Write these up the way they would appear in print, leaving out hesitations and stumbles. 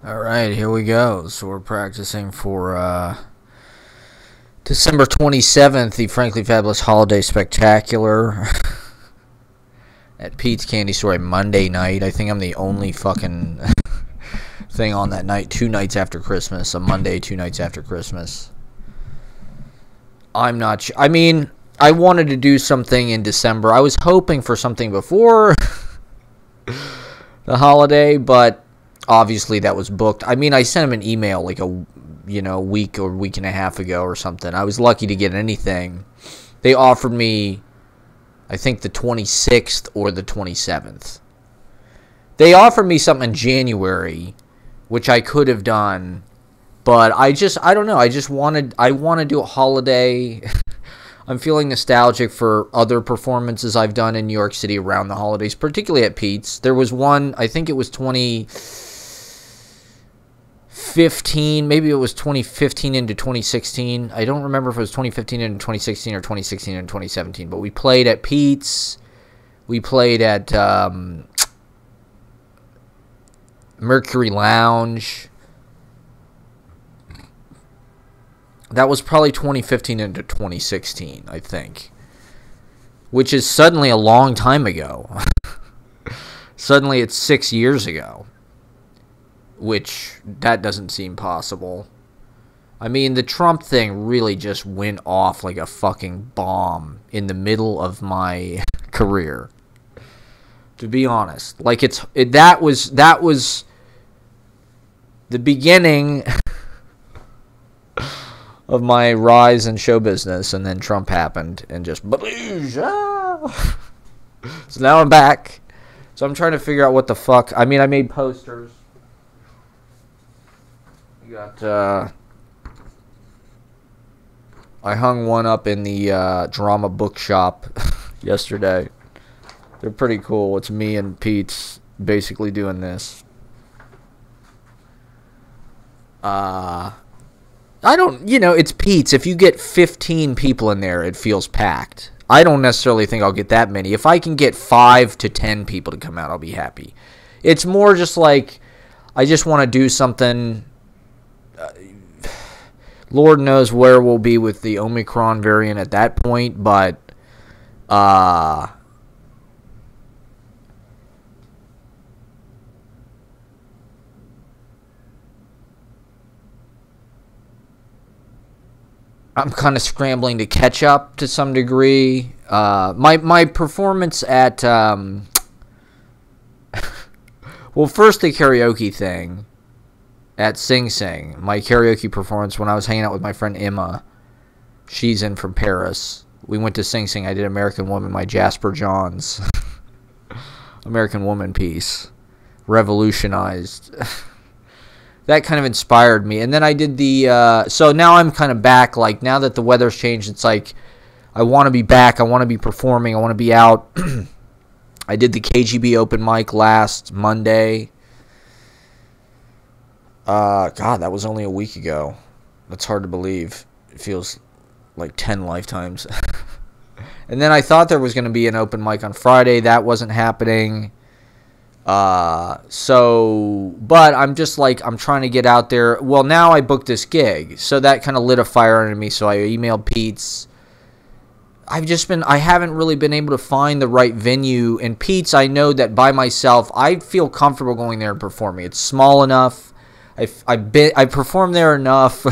Alright, here we go. So we're practicing for December 27th, the Frankly Fabulous Holiday Spectacular at Pete's Candy Store Monday night. I think I'm the only fucking thing on that night. 2 nights after Christmas. A Monday, 2 nights after Christmas. I'm not sure. I mean, I wanted to do something in December. I was hoping for something before the holiday, but obviously that was booked. I mean, I sent him an email like a week or week and a half ago or something. I was lucky to get anything. They offered me, I think, the 26th or the 27th. They offered me something in January, which I could have done, but I don't know. I want to do a holiday. I'm feeling nostalgic for other performances I've done in New York City around the holidays, particularly at Pete's. There was one, I think it was 2015, maybe it was 2015 into 2016. I don't remember if it was 2015 into 2016 or 2016 into 2017, but we played at Pete's. We played at Mercury Lounge. That was probably 2015 into 2016, I think. Which is suddenly a long time ago. Suddenly it's 6 years ago. Which, that doesn't seem possible. I mean, the Trump thing really just went off like a fucking bomb in the middle of my career. To be honest. Like, that was the beginning of my rise in show business, and then Trump happened, and just so now I'm back. So I'm trying to figure out what the fuck. I mean, I made posters. You got I hung one up in the drama bookshop yesterday. They're pretty cool. It's me and Pete's basically doing this. I don't, it's Pete's. If you get 15 people in there, it feels packed. I don't necessarily think I'll get that many. If I can get 5 to 10 people to come out, I'll be happy. It's more just like, I just want to do something. Lord knows where we'll be with the Omicron variant at that point, but, I'm kind of scrambling to catch up to some degree. My performance at well, first the karaoke thing at Sing Sing. My karaoke performance when I was hanging out with my friend Emma. She's in from Paris. We went to Sing Sing. I did American Woman, my Jasper Johns American Woman piece. Revolutionized. That kind of inspired me. And then I did the, so now I'm kind of back, like, now that the weather's changed, it's like, I want to be back, I want to be performing, I want to be out. I did the KGB open mic last Monday. God, that was only a week ago. That's hard to believe. It feels like 10 lifetimes. And then I thought there was going to be an open mic on Friday. That wasn't happening. But I'm just like, I'm trying to get out there. Well, now I booked this gig, so that kind of lit a fire under me, so I emailed Pete's. I haven't really been able to find the right venue, and Pete's, I know that by myself, I feel comfortable going there and performing. It's small enough. I performed there enough,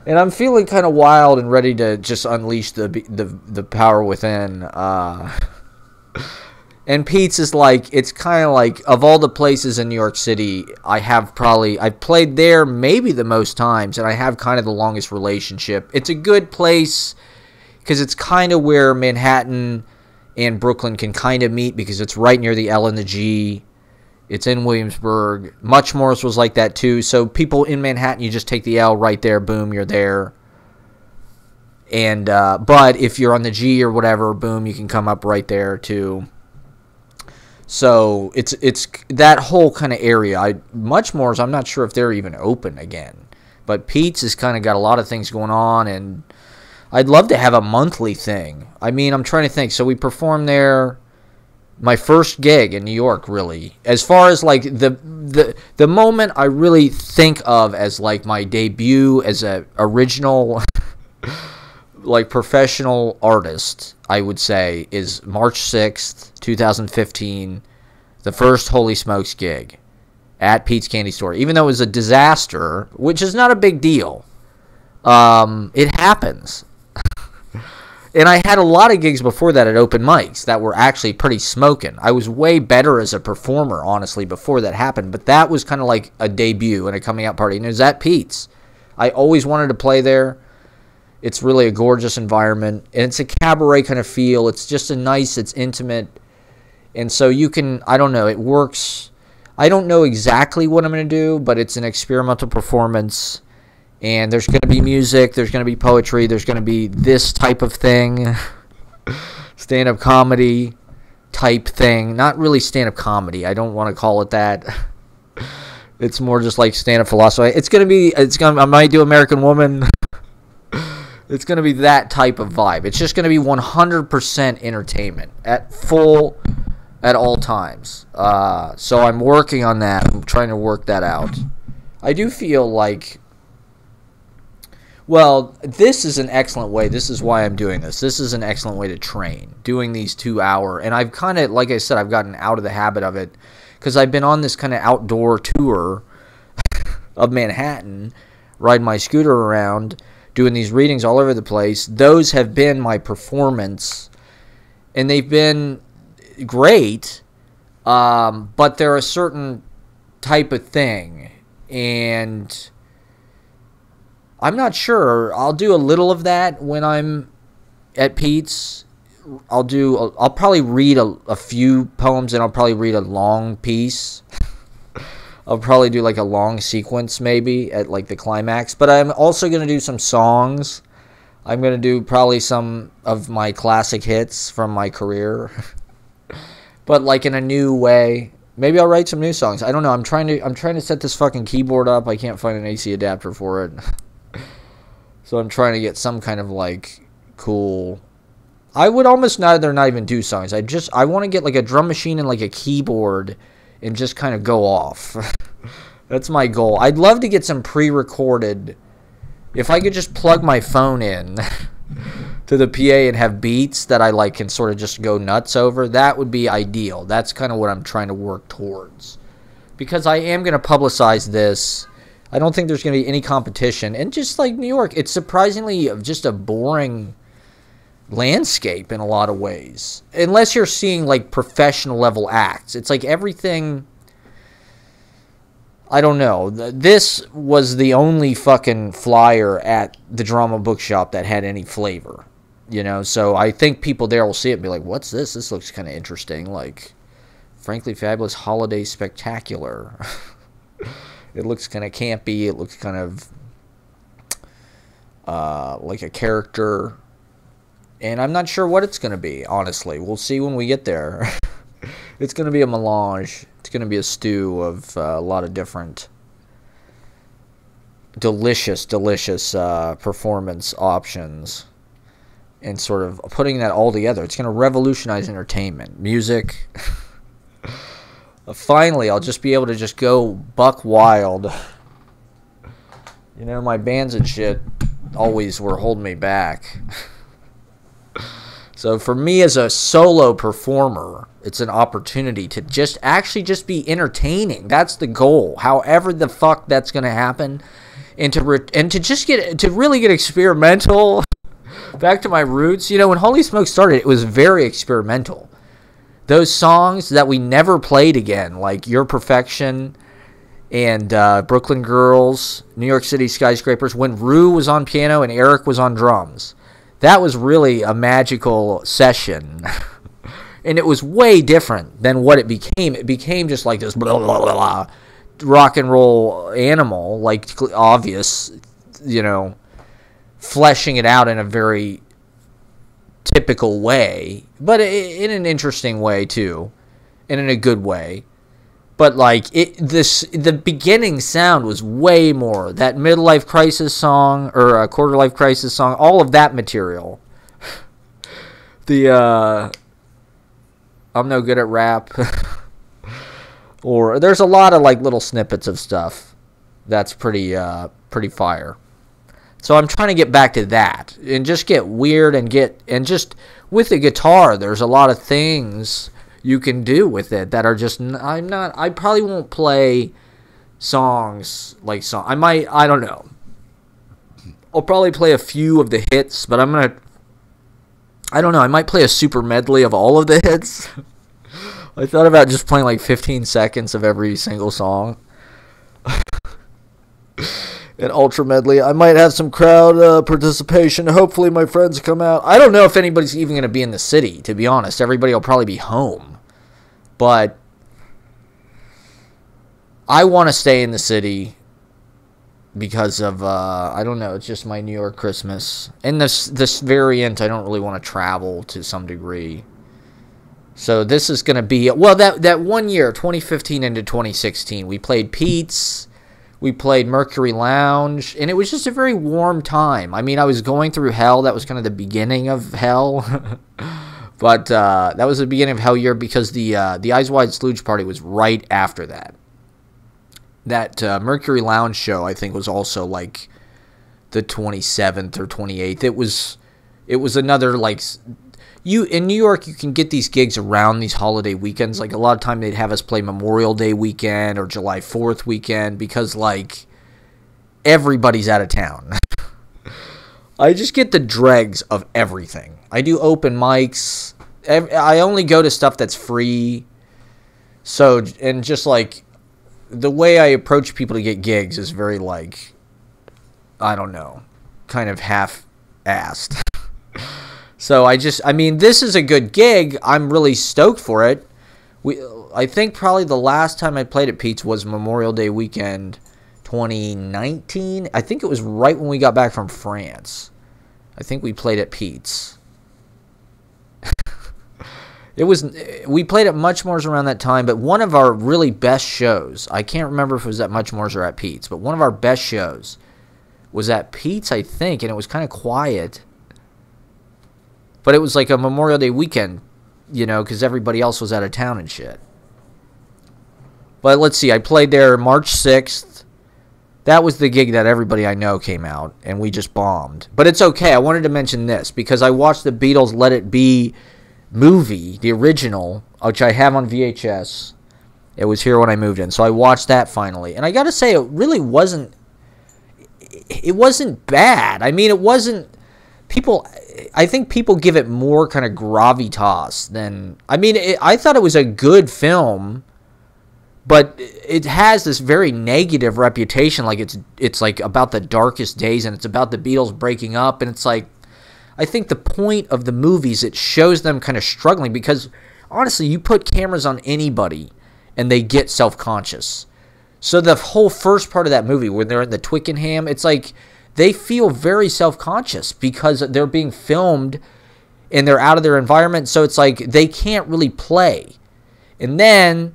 and I'm feeling kind of wild and ready to just unleash the power within, And Pete's is like, it's kind of like, of all the places in New York City, I've played there maybe the most times, and I have kind of the longest relationship. It's a good place because it's kind of where Manhattan and Brooklyn can kind of meet because it's right near the L and the G. It's in Williamsburg. Muchmore's was like that too. So people in Manhattan, you just take the L right there, boom, you're there. And but if you're on the G or whatever, boom, you can come up right there too. So it's that whole kind of area. Muchmore's, I'm not sure if they're even open again. But Pete's has kind of got a lot of things going on, and I'd love to have a monthly thing. I mean, I'm trying to think. So we performed there My first gig in New York, really. As far as like the moment I really think of as like my debut as a original like professional artist, I would say, is March 6th, 2015, the first Holy Smokes gig at Pete's Candy Store. Even though it was a disaster, which is not a big deal. It happens. And I had a lot of gigs before that at open mics that were actually pretty smoking. I was way better as a performer, honestly, before that happened. But that was kind of like a debut and a coming out party. And it was at Pete's. I always wanted to play there. It's really a gorgeous environment. And it's a cabaret kind of feel. It's just it's intimate. And so you can, I don't know, it works. I don't know exactly what I'm going to do, but it's an experimental performance. And there's going to be music, there's going to be poetry, there's going to be this type of thing, stand-up comedy type thing. Not really stand-up comedy, I don't want to call it that. It's more just like stand-up philosophy. I might do American Woman. It's going to be that type of vibe. It's just going to be 100% entertainment at all times. So I'm working on that. I'm trying to work that out. I do feel like, well, this is an excellent way. This is why I'm doing this. This is an excellent way to train, doing these 2-hour. And I've kind of, like I said, I've gotten out of the habit of it because I've been on this kind of outdoor tour of Manhattan, riding my scooter around, doing these readings all over the place. Those have been my performance, and they've been great, but they're a certain type of thing, and I'm not sure. I'll do a little of that when I'm at Pete's. I'll probably read a few poems, and I'll probably read a long piece. I'll probably do like a long sequence maybe at like the climax. But I'm also going to do some songs. I'm going to do probably some of my classic hits from my career. But like in a new way. Maybe I'll write some new songs. I don't know. I'm trying to set this fucking keyboard up. I can't find an AC adapter for it. So I'm trying to get some kind of like cool. I would almost rather not even do songs. I want to get like a drum machine and like a keyboard and just kind of go off. That's my goal. I'd love to get some pre-recorded. If I could just plug my phone in to the PA and have beats that I like can sort of just go nuts over, that would be ideal. That's kind of what I'm trying to work towards. Because I am going to publicize this. I don't think there's going to be any competition. And just like New York, it's surprisingly just a boring landscape in a lot of ways. Unless you're seeing like professional level acts. It's like everything, I don't know. This was the only fucking flyer at the Drama Bookshop that had any flavor. You know, so I think people there will see it and be like, what's this? This looks kind of interesting. Like, Frankly Fabulous Holiday Spectacular. It looks kind of campy. It looks kind of like a character. And I'm not sure what it's going to be, honestly. We'll see when we get there. It's going to be a melange. It's going to be a stew of a lot of different delicious performance options. And sort of putting that all together. It's going to revolutionize entertainment. Music. Finally, I'll just be able to just go buck wild. You know, my bands and shit always were holding me back. So for me as a solo performer, it's an opportunity to just be entertaining. That's the goal. However the fuck that's going to happen. And to really get experimental. Back to my roots. You know, when Holy Smoke started, it was very experimental. Those songs that we never played again, like Your Perfection and Brooklyn Girls, New York City Skyscrapers, when Rue was on piano and Eric was on drums. That was really a magical session. And it was way different than what it became. It became just like this blah, blah, blah, blah, rock and roll animal, like obvious, you know, fleshing it out in a very typical way, but in an interesting way too, and in a good way. But like the beginning sound was way more that midlife crisis song or a quarter life crisis song, all of that material. I'm I'm no good at rap. Or there's a lot of like little snippets of stuff that's pretty fire. So I'm trying to get back to that and just get weird and just with the guitar, there's a lot of things you can do with it that are just I probably won't play songs like I don't know. I'll probably play a few of the hits, but I don't know, I might play a super medley of all of the hits. I thought about just playing like 15 seconds of every single song. An ultra medley. I might have some crowd participation. Hopefully my friends come out. I don't know if anybody's even going to be in the city, to be honest. Everybody will probably be home. But I want to stay in the city because of, I don't know, it's just my New York Christmas. And this variant, I don't really want to travel to some degree. So this is going to be, well, that 1 year, 2015 into 2016, we played Pete's. We played Mercury Lounge, and it was just a very warm time. I mean, I was going through hell. That was kind of the beginning of hell. But that was the beginning of hell year because the Eyes Wide Sludge Party was right after that. That Mercury Lounge show, I think, was also like the 27th or 28th. It was another, like... in New York, you can get these gigs around these holiday weekends. Like, a lot of time they'd have us play Memorial Day weekend or July 4th weekend because, like, everybody's out of town. I just get the dregs of everything. I do open mics. I only go to stuff that's free. So, and just, like, the way I approach people to get gigs is very, like, I don't know, kind of half-assed. So I mean, this is a good gig. I'm really stoked for it. I think probably the last time I played at Pete's was Memorial Day weekend 2019. I think it was right when we got back from France. I think we played at Pete's. We played at Muchmore's around that time, but one of our really best shows, I can't remember if it was at Muchmore's or at Pete's, but one of our best shows was at Pete's, I think, and it was kind of quiet. But it was like a Memorial Day weekend, you know, because everybody else was out of town and shit. But let's see, I played there March 6th. That was the gig that everybody I know came out, and we just bombed. But it's okay, I wanted to mention this, because I watched the Beatles' Let It Be movie, the original, which I have on VHS. It was here when I moved in, so I watched that finally. And I gotta say, it really wasn't... It wasn't bad. I mean, it wasn't... I think people give it more kind of gravitas than... I mean, I thought it was a good film, but it has this very negative reputation. Like, it's like about the darkest days, and it's about the Beatles breaking up, and it's like... I think the point of the movies, it shows them kind of struggling, because, honestly, you put cameras on anybody, and they get self-conscious. So the whole first part of that movie, when they're in the Twickenham, it's like... They feel very self-conscious because they're being filmed and they're out of their environment. So it's like they can't really play. And then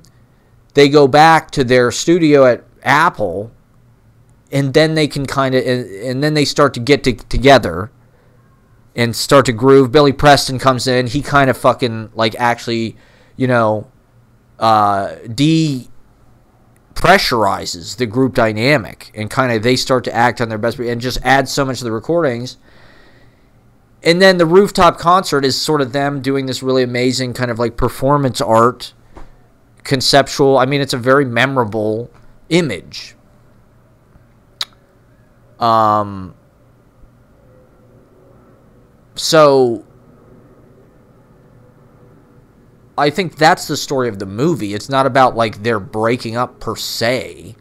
they go back to their studio at Apple, and then they can kind of, and then they start to get together and start to groove. Billy Preston comes in. He kind of fucking, like, actually, you know, pressurizes the group dynamic, and kind of they start to act on their best and just add so much to the recordings. And then the rooftop concert is sort of them doing this really amazing kind of like performance art, conceptual. I mean, it's a very memorable image. So I think that's the story of the movie. It's not about, like, they're breaking up per se.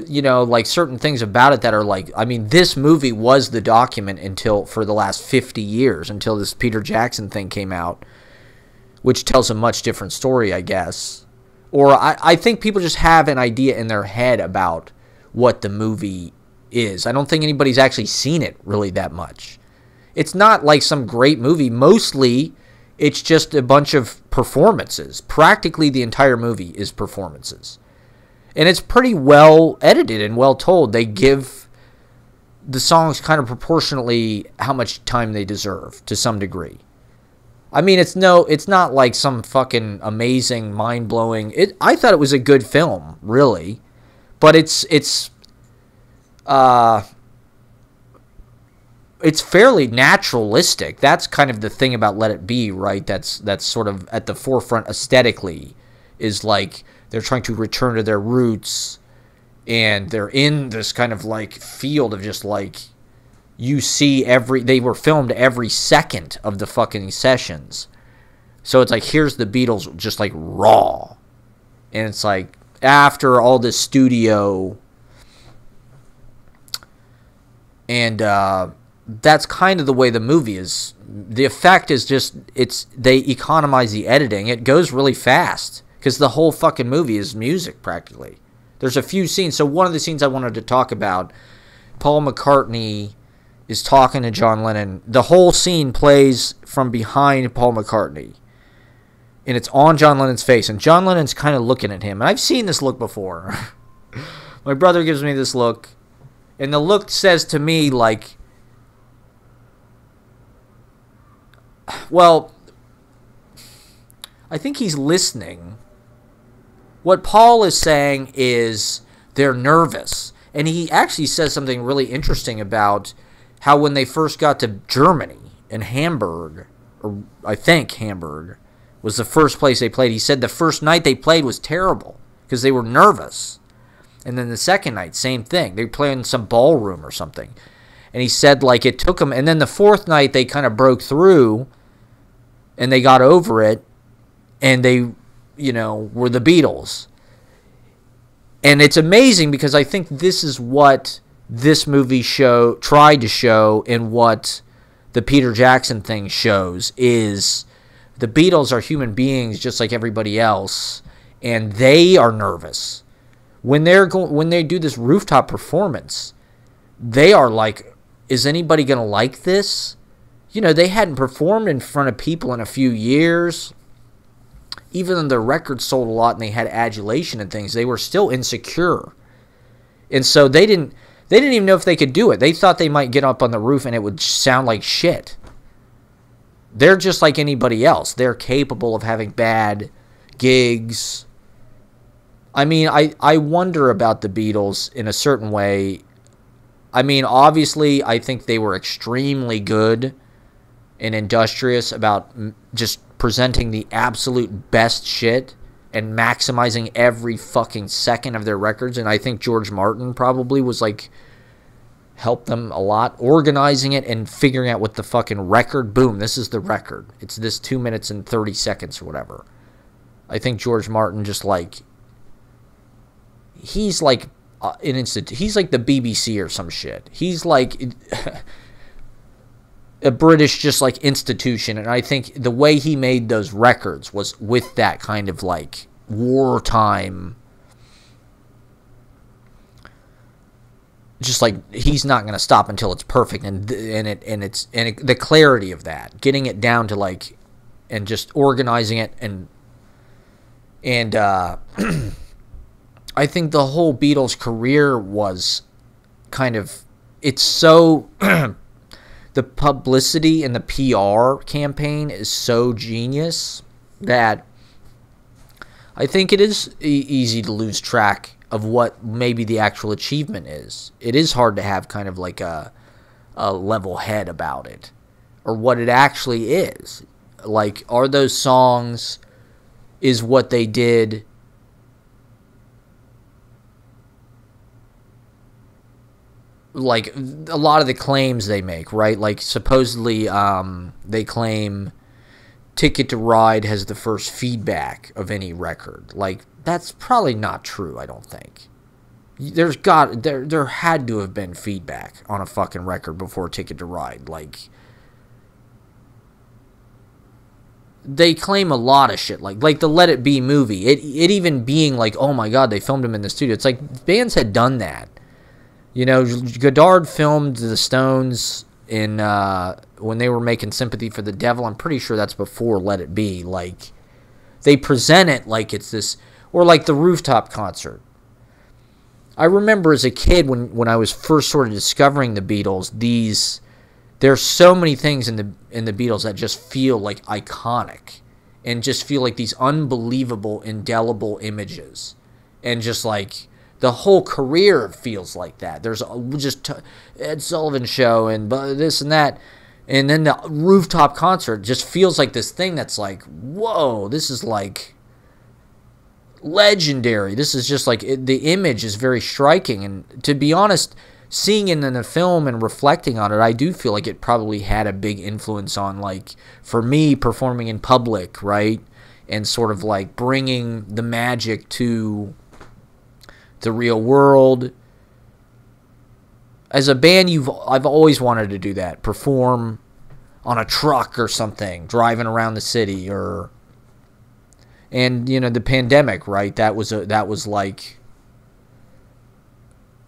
You know, like, certain things about it that are, like... I mean, this movie was the document for the last 50 years, until this Peter Jackson thing came out, which tells a much different story, I guess. Or I think people just have an idea in their head about what the movie is. I don't think anybody's actually seen it really that much. It's not like some great movie. Mostly... It's just a bunch of performances. Practically the entire movie is performances. And it's pretty well edited and well told. They give the songs kind of proportionately how much time they deserve to some degree. I mean, it's not like some fucking amazing, mind-blowing. I thought it was a good film, really, but it's fairly naturalistic. That's kind of the thing about Let It Be, right? That's sort of at the forefront aesthetically, is like they're trying to return to their roots, and they're in this kind of like field of just like, you see they were filmed every second of the fucking sessions. So it's like, here's the Beatles just like raw. And it's like, after all this studio, and that's kind of the way the movie is. The effect is just, they economize the editing. It goes really fast because the whole fucking movie is music practically. There's a few scenes. So one of the scenes I wanted to talk about, Paul McCartney is talking to John Lennon. The whole scene plays from behind Paul McCartney, and it's on John Lennon's face, and John Lennon's kind of looking at him. And I've seen this look before. My brother gives me this look, and the look says to me like, well, I think he's listening. What Paul is saying is they're nervous. And he actually says something really interesting about how when they first got to Germany and Hamburg, or I think Hamburg was the first place they played, he said the first night they played was terrible because they were nervous. And then the second night, same thing. They were playing in some ballroom or something. And he said like it took them, and then the fourth night they kind of broke through and they got over it, and they, were the Beatles. And it's amazing because I think this is what this movie tried to show, and what the Peter Jackson thing shows, is the Beatles are human beings just like everybody else, and they are nervous. When they do this rooftop performance, they are like, is anybody going to like this? They hadn't performed in front of people in a few years. Even though their records sold a lot and they had adulation and things, they were still insecure. And so they didn't even know if they could do it. They thought they might get up on the roof and it would sound like shit. They're just like anybody else. They're capable of having bad gigs. I mean, I wonder about the Beatles in a certain way. I mean, obviously, I think they were extremely good and industrious about just presenting the absolute best shit and maximizing every fucking second of their records. And I think George Martin probably was like, helped them a lot, organizing it and figuring out what the fucking record, boom, this is the record. It's this 2 minutes and 30 seconds or whatever. I think George Martin just like, he's like he's like the BBC or some shit. He's like a British just like institution, and I think the way he made those records was with that kind of like wartime, just like he's not going to stop until it's perfect, and the clarity of that, getting it down to like, and just organizing it, and I think the whole Beatles career was kind of, it's so the publicity and the PR campaign is so genius that I think it is easy to lose track of what maybe the actual achievement is. It is hard to have kind of like a level head about it, or what it actually is. Like, are those songs, is what they did like a lot of the claims they make, right? Like supposedly they claim Ticket to Ride has the first feedback of any record. Like, that's probably not true, I don't think. There had to have been feedback on a fucking record before Ticket to Ride. Like, they claim a lot of shit, like the Let It Be movie. It even being like, oh my god, they filmed him in the studio. It's like bands had done that. Godard filmed the Stones in when they were making Sympathy for the Devil. I'm pretty sure that's before Let It Be. Like, they present it like it's this, or like the rooftop concert. I remember as a kid when I was first sort of discovering the Beatles, there's so many things in the Beatles that just feel like iconic and just feel like these unbelievable, indelible images. And just like the whole career feels like that. There's just Ed Sullivan Show and this and that. And then the rooftop concert just feels like this thing that's like, whoa, this is like legendary. This is just like, the image is very striking. And to be honest, seeing it in the film and reflecting on it, I do feel like it probably had a big influence on, like, for me, performing in public, right? And sort of like bringing the magic to the real world. As a band, I've always wanted to do that. Perform on a truck or something, driving around the city, and you know, the pandemic, right? That was like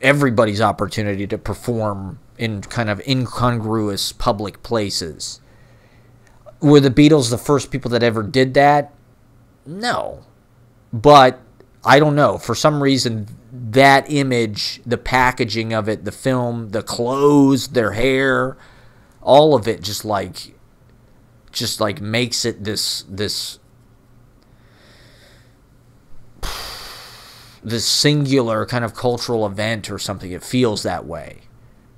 everybody's opportunity to perform in kind of incongruous public places. Were the Beatles the first people that ever did that? No. But I don't know. For some reason, that image, the packaging of it, the film, the clothes, their hair, all of it just like makes it this singular kind of cultural event or something. It feels that way.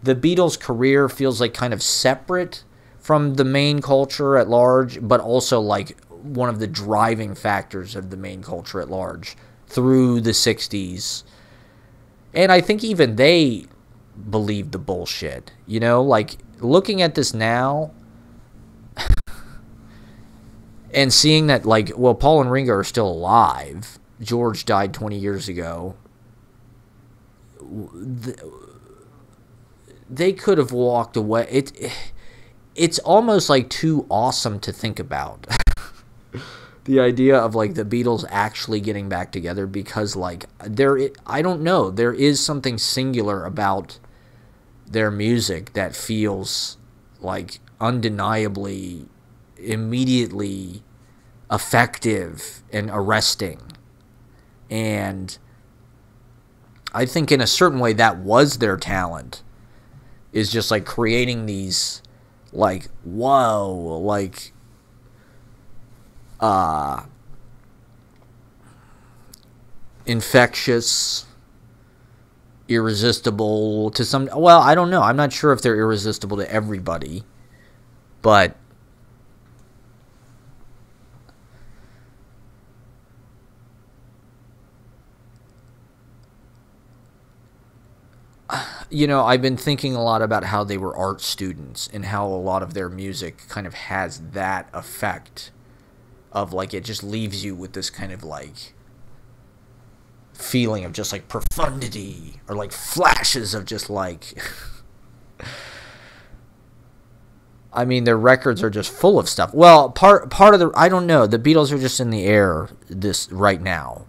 The Beatles' career feels like kind of separate from the main culture at large, but also like one of the driving factors of the main culture at large through the 60s. And I think even they believed the bullshit. You know, like, looking at this now and seeing that, like, well, Paul and Ringo are still alive. George died 20 years ago. They could have walked away. It's almost like too awesome to think about. The idea of like the Beatles actually getting back together, because like I don't know, there is something singular about their music that feels like undeniably, immediately effective and arresting. And I think in a certain way that was their talent, is just like creating these like, whoa, like infectious, irresistible to some, well, I don't know, I'm not sure if they're irresistible to everybody, but you know, I've been thinking a lot about how they were art students and how a lot of their music kind of has that effect of like, it just leaves you with this kind of like feeling of just like profundity, or like flashes of just like I mean, their records are just full of stuff. Well, part of the, I don't know, the Beatles are just in the air this right now,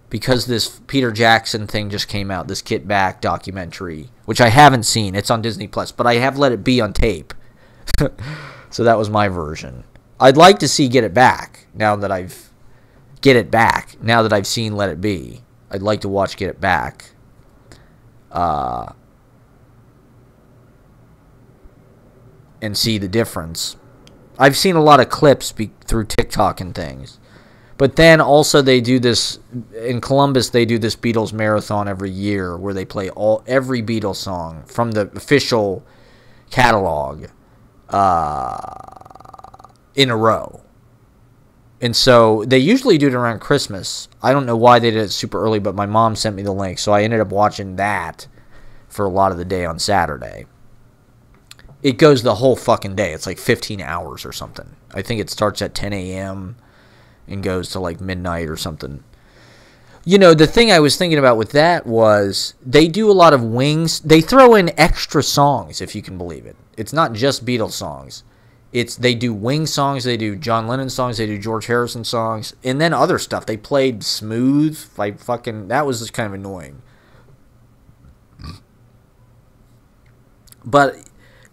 because this Peter Jackson thing just came out, this Get Back documentary, which I haven't seen. It's on Disney Plus, but I have Let It Be on tape. So that was my version. I'd like to see Get It Back now that I've seen Let It Be. I'd like to watch Get It Back. And see the difference. I've seen a lot of clips through TikTok and things. But then also they do this, in Columbus, they do this Beatles marathon every year where they play every Beatles song from the official catalog in a row. And so they usually do it around Christmas. I don't know why they did it super early, but my mom sent me the link, so I ended up watching that for a lot of the day on Saturday. It goes the whole fucking day. It's like 15 hours or something. I think it starts at 10 a.m. and goes to like midnight or something. You know, the thing I was thinking about with that was they do a lot of Wings. They throw in extra songs, if you can believe it. It's not just Beatles songs. They do Wings songs, they do John Lennon songs, they do George Harrison songs, and then other stuff. They played Smooth, like fucking, that was just kind of annoying. But,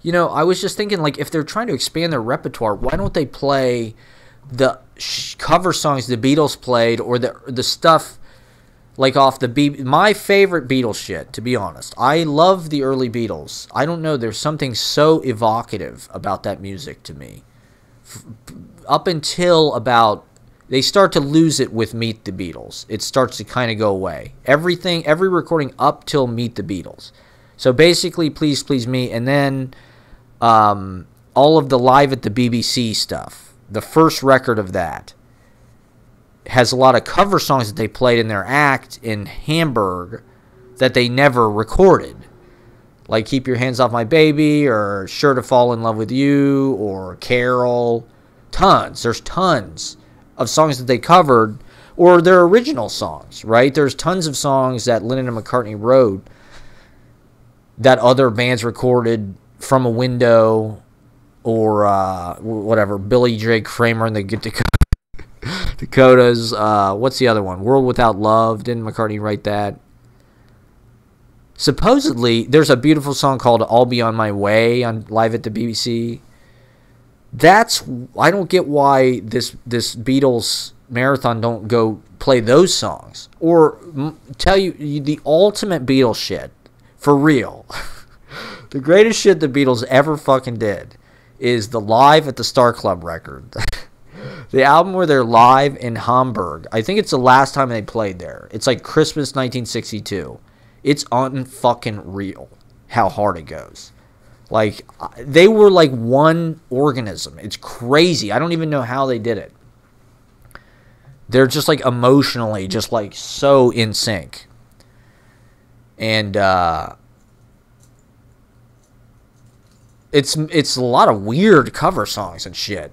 you know, I was just thinking, like, if they're trying to expand their repertoire, why don't they play the cover songs the Beatles played, or the stuff Like off my favorite Beatles shit, to be honest. I love the early Beatles. I don't know, there's something so evocative about that music to me. Up until about, they start to lose it with Meet the Beatles. It starts to kind of go away. Every recording up till Meet the Beatles. So basically, Please Please Me, and then all of the Live at the BBC stuff. The first record of that has a lot of cover songs that they played in their act in Hamburg that they never recorded. Like Keep Your Hands Off My Baby, or Sure to Fall in Love with You, or Carol. There's tons of songs that they covered, or their original songs, right? There's tons of songs that Lennon and McCartney wrote that other bands recorded, From a Window, or whatever, Billy Drake Kramer and the Dakotas. What's the other one? World Without Love. Didn't McCartney write that? Supposedly, there's a beautiful song called I'll Be on My Way on Live at the BBC. I don't get why this Beatles marathon don't go play those songs. Or tell you the ultimate Beatles shit. For real. The greatest shit the Beatles ever fucking did is the Live at the Star Club record. The album where they're live in Hamburg. I think it's the last time they played there. It's like Christmas 1962. It's unfucking real how hard it goes. Like, they were like one organism. It's crazy. I don't even know how they did it. They're just like emotionally just like so in sync. And it's a lot of weird cover songs and shit.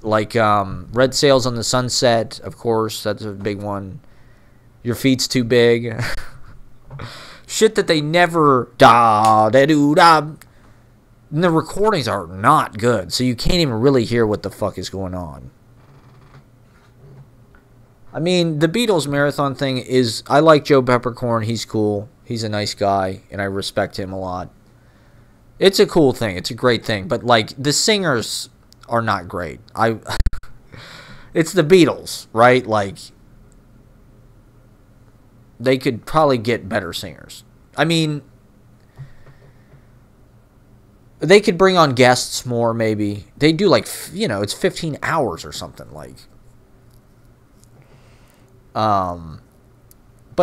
Like Red Sails on the Sunset, of course, that's a big one. Your Feet's Too Big. Shit that they never da-da-doo-da. And the recordings are not good, so you can't even really hear what the fuck is going on. I mean, the Beatles marathon thing is, I like Joe Peppercorn. He's cool. He's a nice guy, and I respect him a lot. It's a cool thing. It's a great thing. But, like, the singers are not great. It's the Beatles, right? Like, they could probably get better singers. I mean, they could bring on guests more, maybe. They do, like, it's 15 hours or something, like. But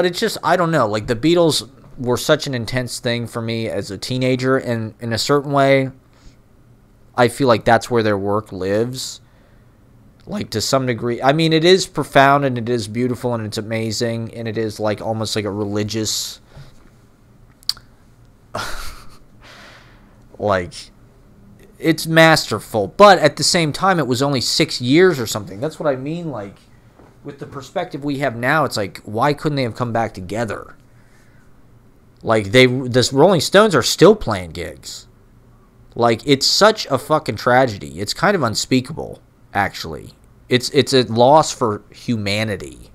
it's just, I don't know. Like, the Beatles were such an intense thing for me as a teenager, and in a certain way, I feel like that's where their work lives. Like, to some degree. I mean, it is profound, and it is beautiful, and it's amazing, and it is, like, almost like a religious... like, it's masterful. But at the same time, it was only 6 years or something. That's what I mean, like, with the perspective we have now, it's like, why couldn't they have come back together? Like, this Rolling Stones are still playing gigs. Like, it's such a fucking tragedy. It's kind of unspeakable, actually. It's a loss for humanity.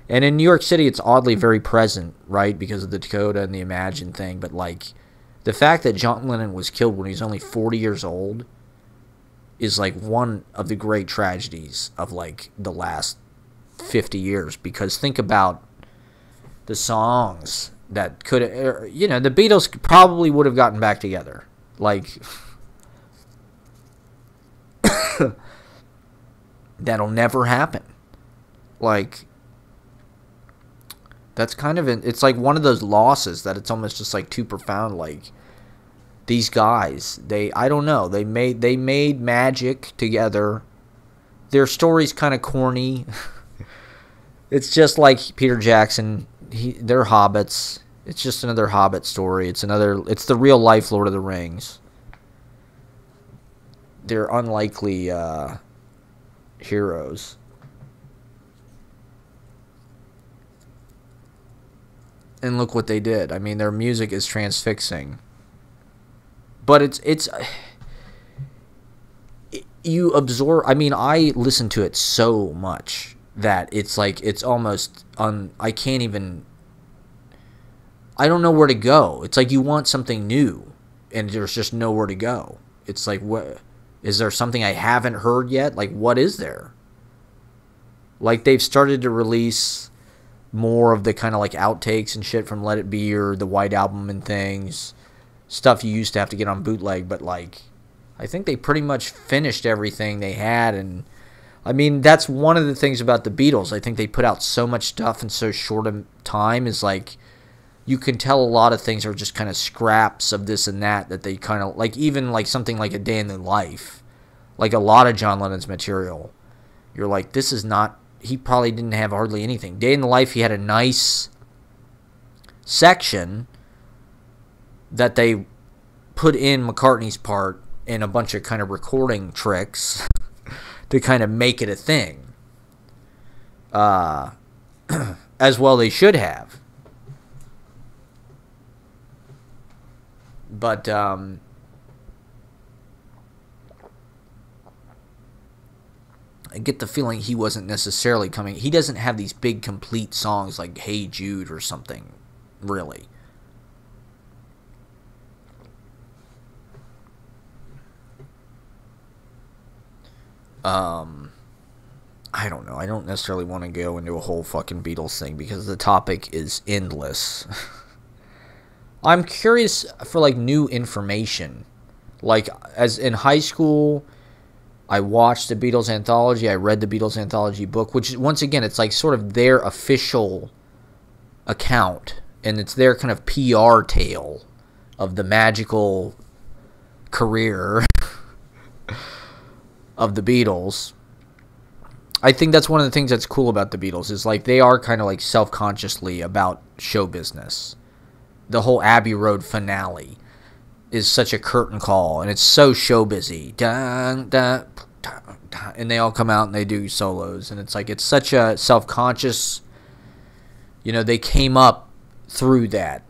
And in New York City, it's oddly very present, right? Because of the Dakota and the Imagine thing. But, like, the fact that John Lennon was killed when he was only 40 years old is, like, one of the great tragedies of, like, the last 50 years. Because think about the songs that could have... the Beatles probably would have gotten back together. Like... that'll never happen. Like... that's kind of... it's like one of those losses that it's almost just, like, too profound. Like... these guys, I don't know, they made magic together. Their story's kind of corny. It's just like Peter Jackson. They're hobbits. It's just another Hobbit story. It's the real life Lord of the Rings. They're unlikely heroes. And look what they did. I mean, their music is transfixing. But you absorb... I mean, I listen to it so much that it's like, it's almost... I can't even... I don't know where to go. It's like you want something new, and there's just nowhere to go. It's like, what... is there something I haven't heard yet? Like, what is there? Like, they've started to release more of the kind of like outtakes and shit from Let It Be or the White Album and things. Stuff you used to have to get on bootleg, but like I think they pretty much finished everything they had. And I mean, that's one of the things about the Beatles. I think they put out so much stuff in so short a time, is like you can tell a lot of things are just kind of scraps of this and that they kind of like, even like something like A Day in the Life, like a lot of John Lennon's material. You're like, this is not, he probably didn't have hardly anything. Day in the Life, he had a nice section that they put in McCartney's part and a bunch of kind of recording tricks to kind of make it a thing. As well they should have. But, I get the feeling he wasn't necessarily coming. He doesn't have these big complete songs like Hey Jude or something, really. I don't know. I don't necessarily want to go into a whole fucking Beatles thing because the topic is endless. I'm curious for like new information. Like as in high school, I watched the Beatles anthology. I read the Beatles anthology book, which once again, it's like sort of their official account, and it's their kind of PR tale of the magical career of the Beatles. I think that's one of the things that's cool about the Beatles, is like they are kind of like self-consciously about show business. The whole Abbey Road finale is such a curtain call, and it's so show busy. Dun, dun, dun, dun, and they all come out and they do solos, and it's like it's such a self-conscious, you know, they came up through that,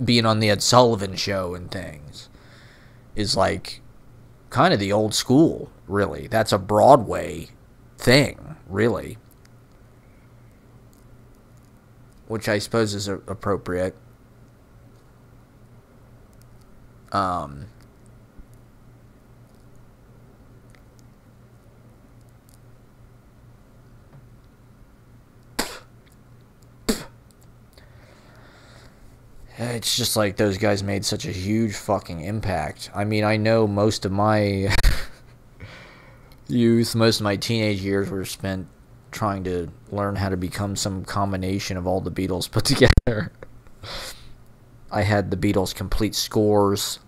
being on the Ed Sullivan Show and things, is like kind of the old school, really. That's a Broadway thing, really, which I suppose is appropriate. It's just like those guys made such a huge fucking impact. I mean, I know most of my youth, most of my teenage years were spent trying to learn how to become some combination of all the Beatles put together. I had the Beatles complete scores,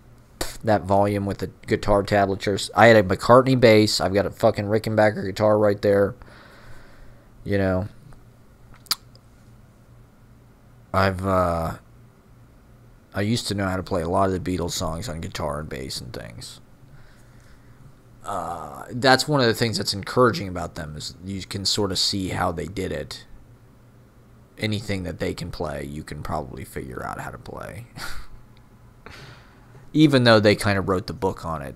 that volume with the guitar tablatures. I had a McCartney bass. I've got a fucking Rickenbacker guitar right there. You know, I used to know how to play a lot of the Beatles songs on guitar and bass and things. That's one of the things that's encouraging about them, is you can sort of see how they did it. Anything that they can play, you can probably figure out how to play. Even though they kind of wrote the book on it.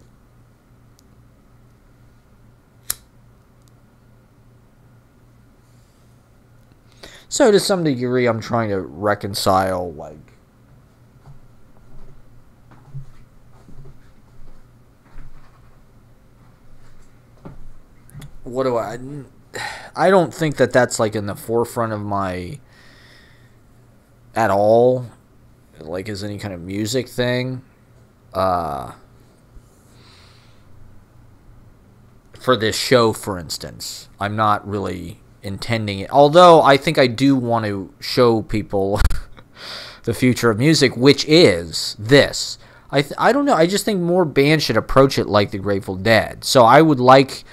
So to some degree, I'm trying to reconcile, like, what do I don't think that that's like in the forefront of my at all, like as any kind of music thing. For this show, for instance, I'm not really intending it. Although I think I do want to show people the future of music, which is this. I don't know. I just think more bands should approach it like the Grateful Dead. So I would like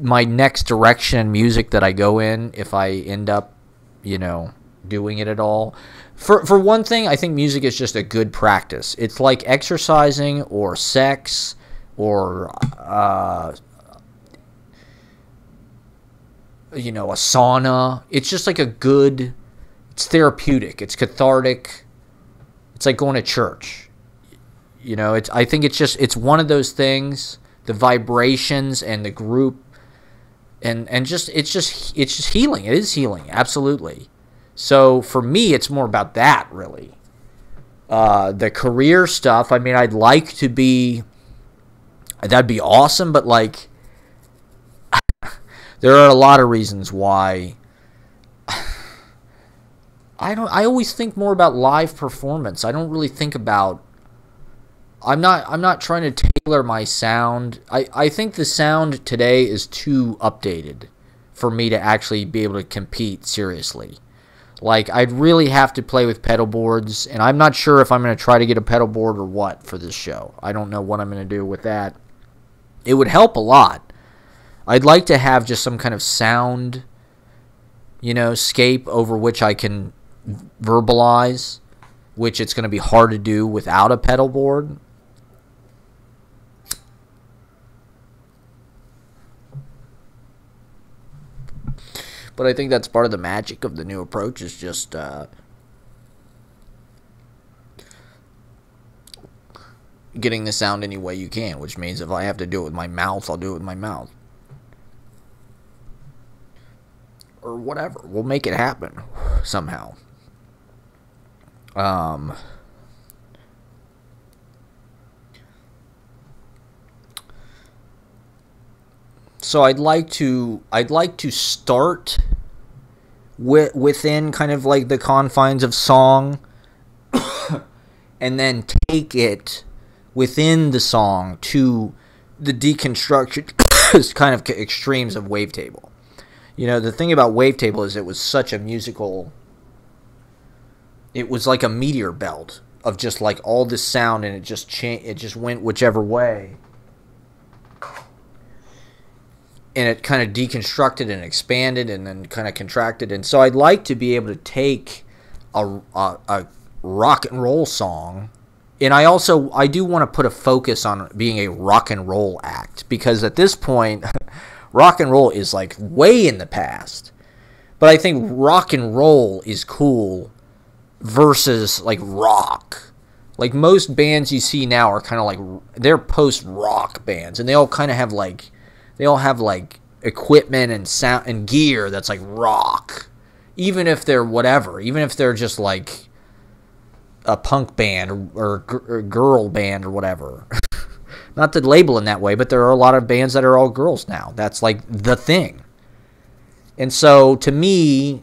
my next direction in music that I go in, if I end up, you know, doing it at all. For one thing, I think music is just a good practice. It's like exercising or sex or, you know, a sauna. It's just like it's therapeutic. It's cathartic. It's like going to church. You know, I think it's one of those things, the vibrations and the group. And it's just healing. It is healing, absolutely. So for me, it's more about that, really. The career stuff, I mean, I'd like to be, that'd be awesome, but like, there are a lot of reasons why I always think more about live performance. I don't really think about, I'm not trying to tailor my sound. I think the sound today is too updated for me to actually be able to compete seriously. Like, I'd really have to play with pedal boards, and I'm not sure if I'm going to try to get a pedal board or what for this show. I don't know what I'm going to do with that. It would help a lot. I'd like to have just some kind of sound, scape over which I can verbalize, which it's going to be hard to do without a pedal board. But I think that's part of the magic of the new approach, is just getting the sound any way you can, which means if I have to do it with my mouth, I'll do it with my mouth. Or whatever. We'll make it happen somehow. So I'd like to start within kind of like the confines of song, and then take it within the song to the deconstruction kind of extremes of Wavetable. The thing about Wavetable is it was such a musical, it was like a meteor belt of just like all this sound, and it just went whichever way. And it kind of deconstructed and expanded and then kind of contracted. And so I'd like to be able to take a rock and roll song. And I do want to put a focus on being a rock and roll act. Because at this point, rock and roll is like way in the past. But I think rock and roll is cool versus like rock. Like most bands you see now are kind of like, they're post-rock bands. And they all kind of have like, they all have like equipment and sound and gear that's like rock, even if they're whatever, even if they're just like a punk band or girl band or whatever. Not to label in that way, but there are a lot of bands that are all girls now. That's like the thing. And so to me,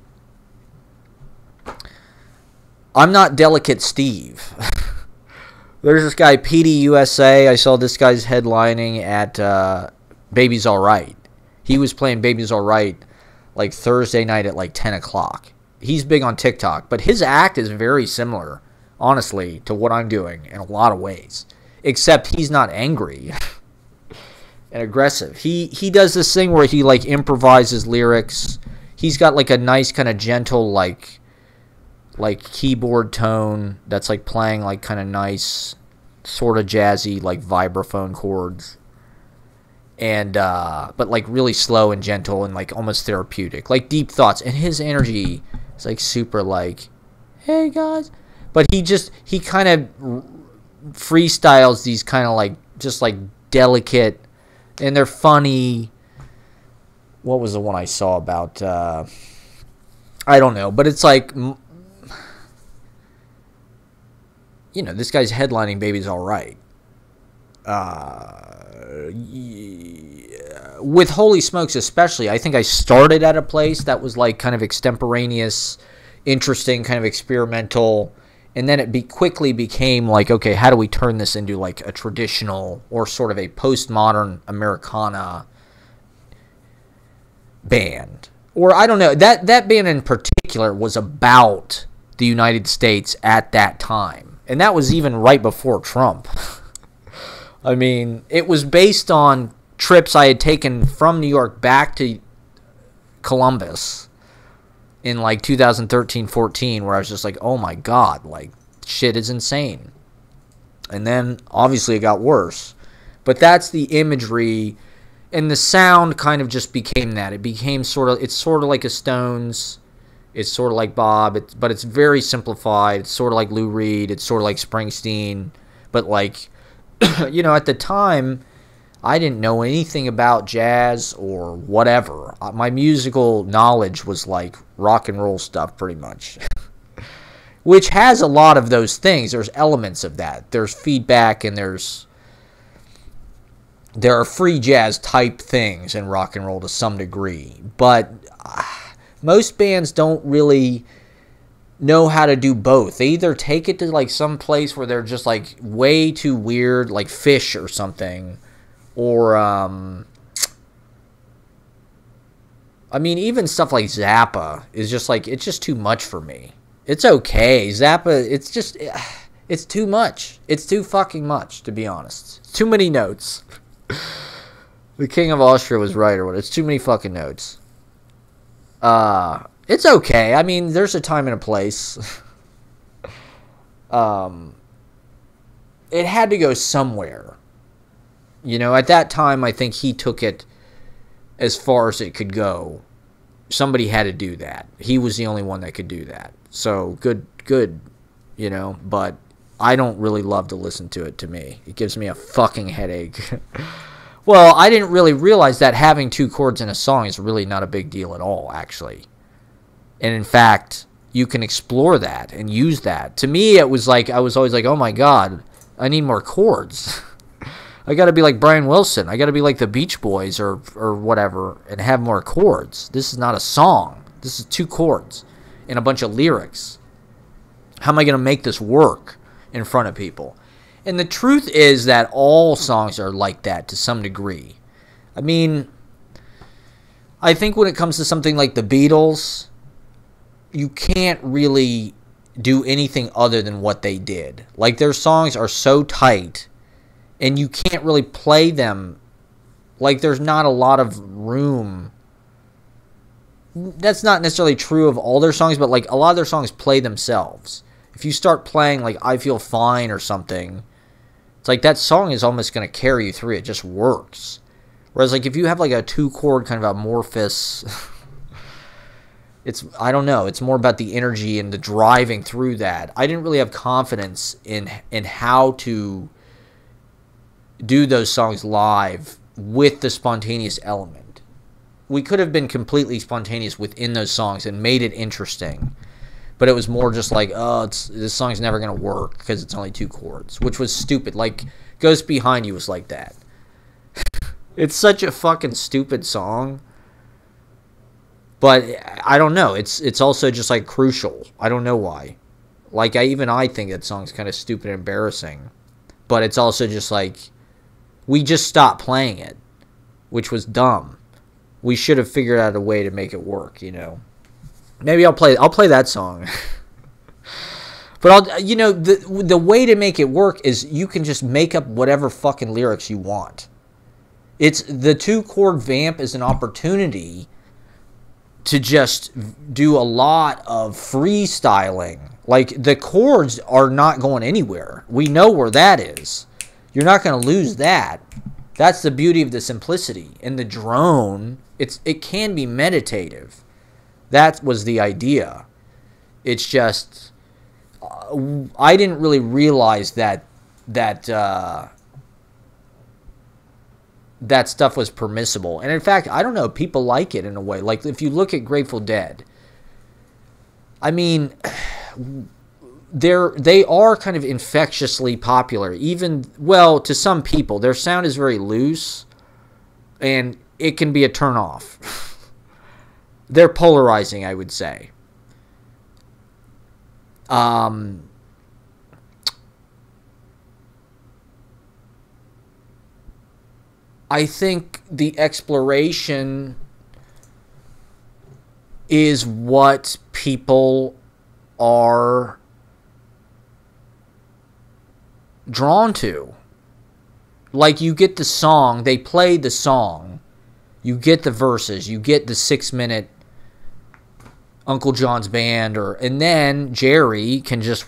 I'm not Delicate Steve. There's this guy, PD USA. I saw this guy's headlining at Baby's Alright. He was playing Baby's Alright like Thursday night at like 10 o'clock. He's big on TikTok, but his act is very similar, honestly, to what I'm doing in a lot of ways. Except he's not angry and aggressive. He does this thing where he like improvises lyrics. He's got like a nice kind of gentle like keyboard tone that's like playing like kind of nice, sort of jazzy like vibraphone chords. And but like really slow and gentle and like almost therapeutic, like deep thoughts. And his energy is like super like, hey guys. But he kind of freestyles these kind of like just like delicate, and they're funny. What was the one I saw about? I don't know, but it's like, this guy's headlining Baby's Alright. With Holy Smokes especially, I think I started at a place that was like kind of extemporaneous, interesting, kind of experimental, and then it quickly became like, okay, how do we turn this into like a traditional or sort of a postmodern Americana band? Or I don't know, that band in particular was about the United States at that time, and that was even right before Trump. I mean, it was based on trips I had taken from New York back to Columbus in like 2013-14, where I was just like, oh my God, like shit is insane. And then obviously it got worse. But that's the imagery, and the sound kind of just became that. It became it's sort of like a Stones, it's sort of like Bob, but it's very simplified. It's sort of like Lou Reed, it's sort of like Springsteen, but like, at the time, I didn't know anything about jazz or whatever. My musical knowledge was like rock and roll stuff pretty much. Which has a lot of those things. There's elements of that. There's feedback, and there are free jazz type things in rock and roll to some degree. But most bands don't really know how to do both. They either take it to like some place where they're just like way too weird, like Fish or something, or I mean, even stuff like Zappa is just like, it's just too much for me. It's okay. Zappa, it's too much. It's too fucking much, to be honest. It's too many notes. The King of Austria was right, or what? It's too many fucking notes. It's okay. I mean, there's a time and a place. It had to go somewhere. You know, at that time, I think he took it as far as it could go. Somebody had to do that. He was the only one that could do that. So, good, you know, but I don't really love to listen to it, to me. It gives me a fucking headache. Well, I didn't really realize that having 2 chords in a song is really not a big deal at all, actually. And in fact, you can explore that and use that. To me, it was like, I was always like, oh my God, I need more chords. I got to be like Brian Wilson. I got to be like the Beach Boys or whatever and have more chords. This is not a song. This is 2 chords and a bunch of lyrics. How am I going to make this work in front of people? And the truth is that all songs are like that to some degree. I mean, I think when it comes to something like the Beatles, you can't really do anything other than what they did. Like, their songs are so tight, and you can't really play them. Like, there's not a lot of room. That's not necessarily true of all their songs, but, like, a lot of their songs play themselves. If you start playing, like, I Feel Fine or something, it's like that song is almost going to carry you through. It just works. Whereas, like, if you have, like, a 2-chord kind of amorphous... I don't know. It's more about the energy and the driving through that. I didn't really have confidence in how to do those songs live with the spontaneous element. We could have been completely spontaneous within those songs and made it interesting. But it was more just like, oh, this song's never going to work because it's only 2 chords, which was stupid. Like, Ghost Behind You was like that. It's such a fucking stupid song. But I don't know. It's also just like crucial. I don't know why. Like, I think that song's kind of stupid and embarrassing. But it's also just like, we just stopped playing it, which was dumb. We should have figured out a way to make it work, you know. Maybe I'll play that song. But the way to make it work is you can just make up whatever fucking lyrics you want. It's the 2-chord vamp is an opportunity to just do a lot of freestyling. Like, the chords are not going anywhere. We know where that is. You're not going to lose that. That's the beauty of the simplicity. And the drone, it can be meditative. That was the idea. It's just, I didn't really realize that stuff was permissible. And in fact, I don't know, people like it in a way. Like, if you look at Grateful Dead, I mean, they are kind of infectiously popular. Even, well, to some people, their sound is very loose, and it can be a turn-off. They're polarizing, I would say. I think the exploration is what people are drawn to. Like, you get the song, they play the song, you get the verses, you get the 6-minute Uncle John's Band, and then Jerry can just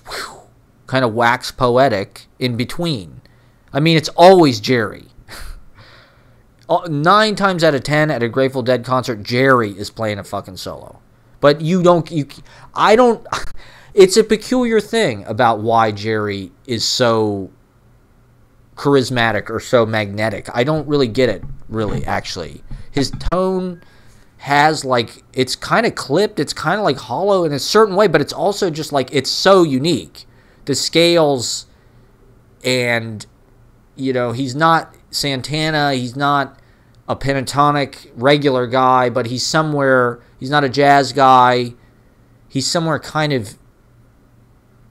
kind of wax poetic in between. I mean, it's always Jerry. 9 times out of 10 at a Grateful Dead concert, Jerry is playing a fucking solo. But it's a peculiar thing about why Jerry is so charismatic or so magnetic. I don't really get it, really, actually. His tone has, like, it's kind of clipped, it's kind of like hollow in a certain way, but it's also just like, it's so unique. The scales, and, you know, he's not Santana, he's not a pentatonic regular guy, but he's not a jazz guy. He's somewhere kind of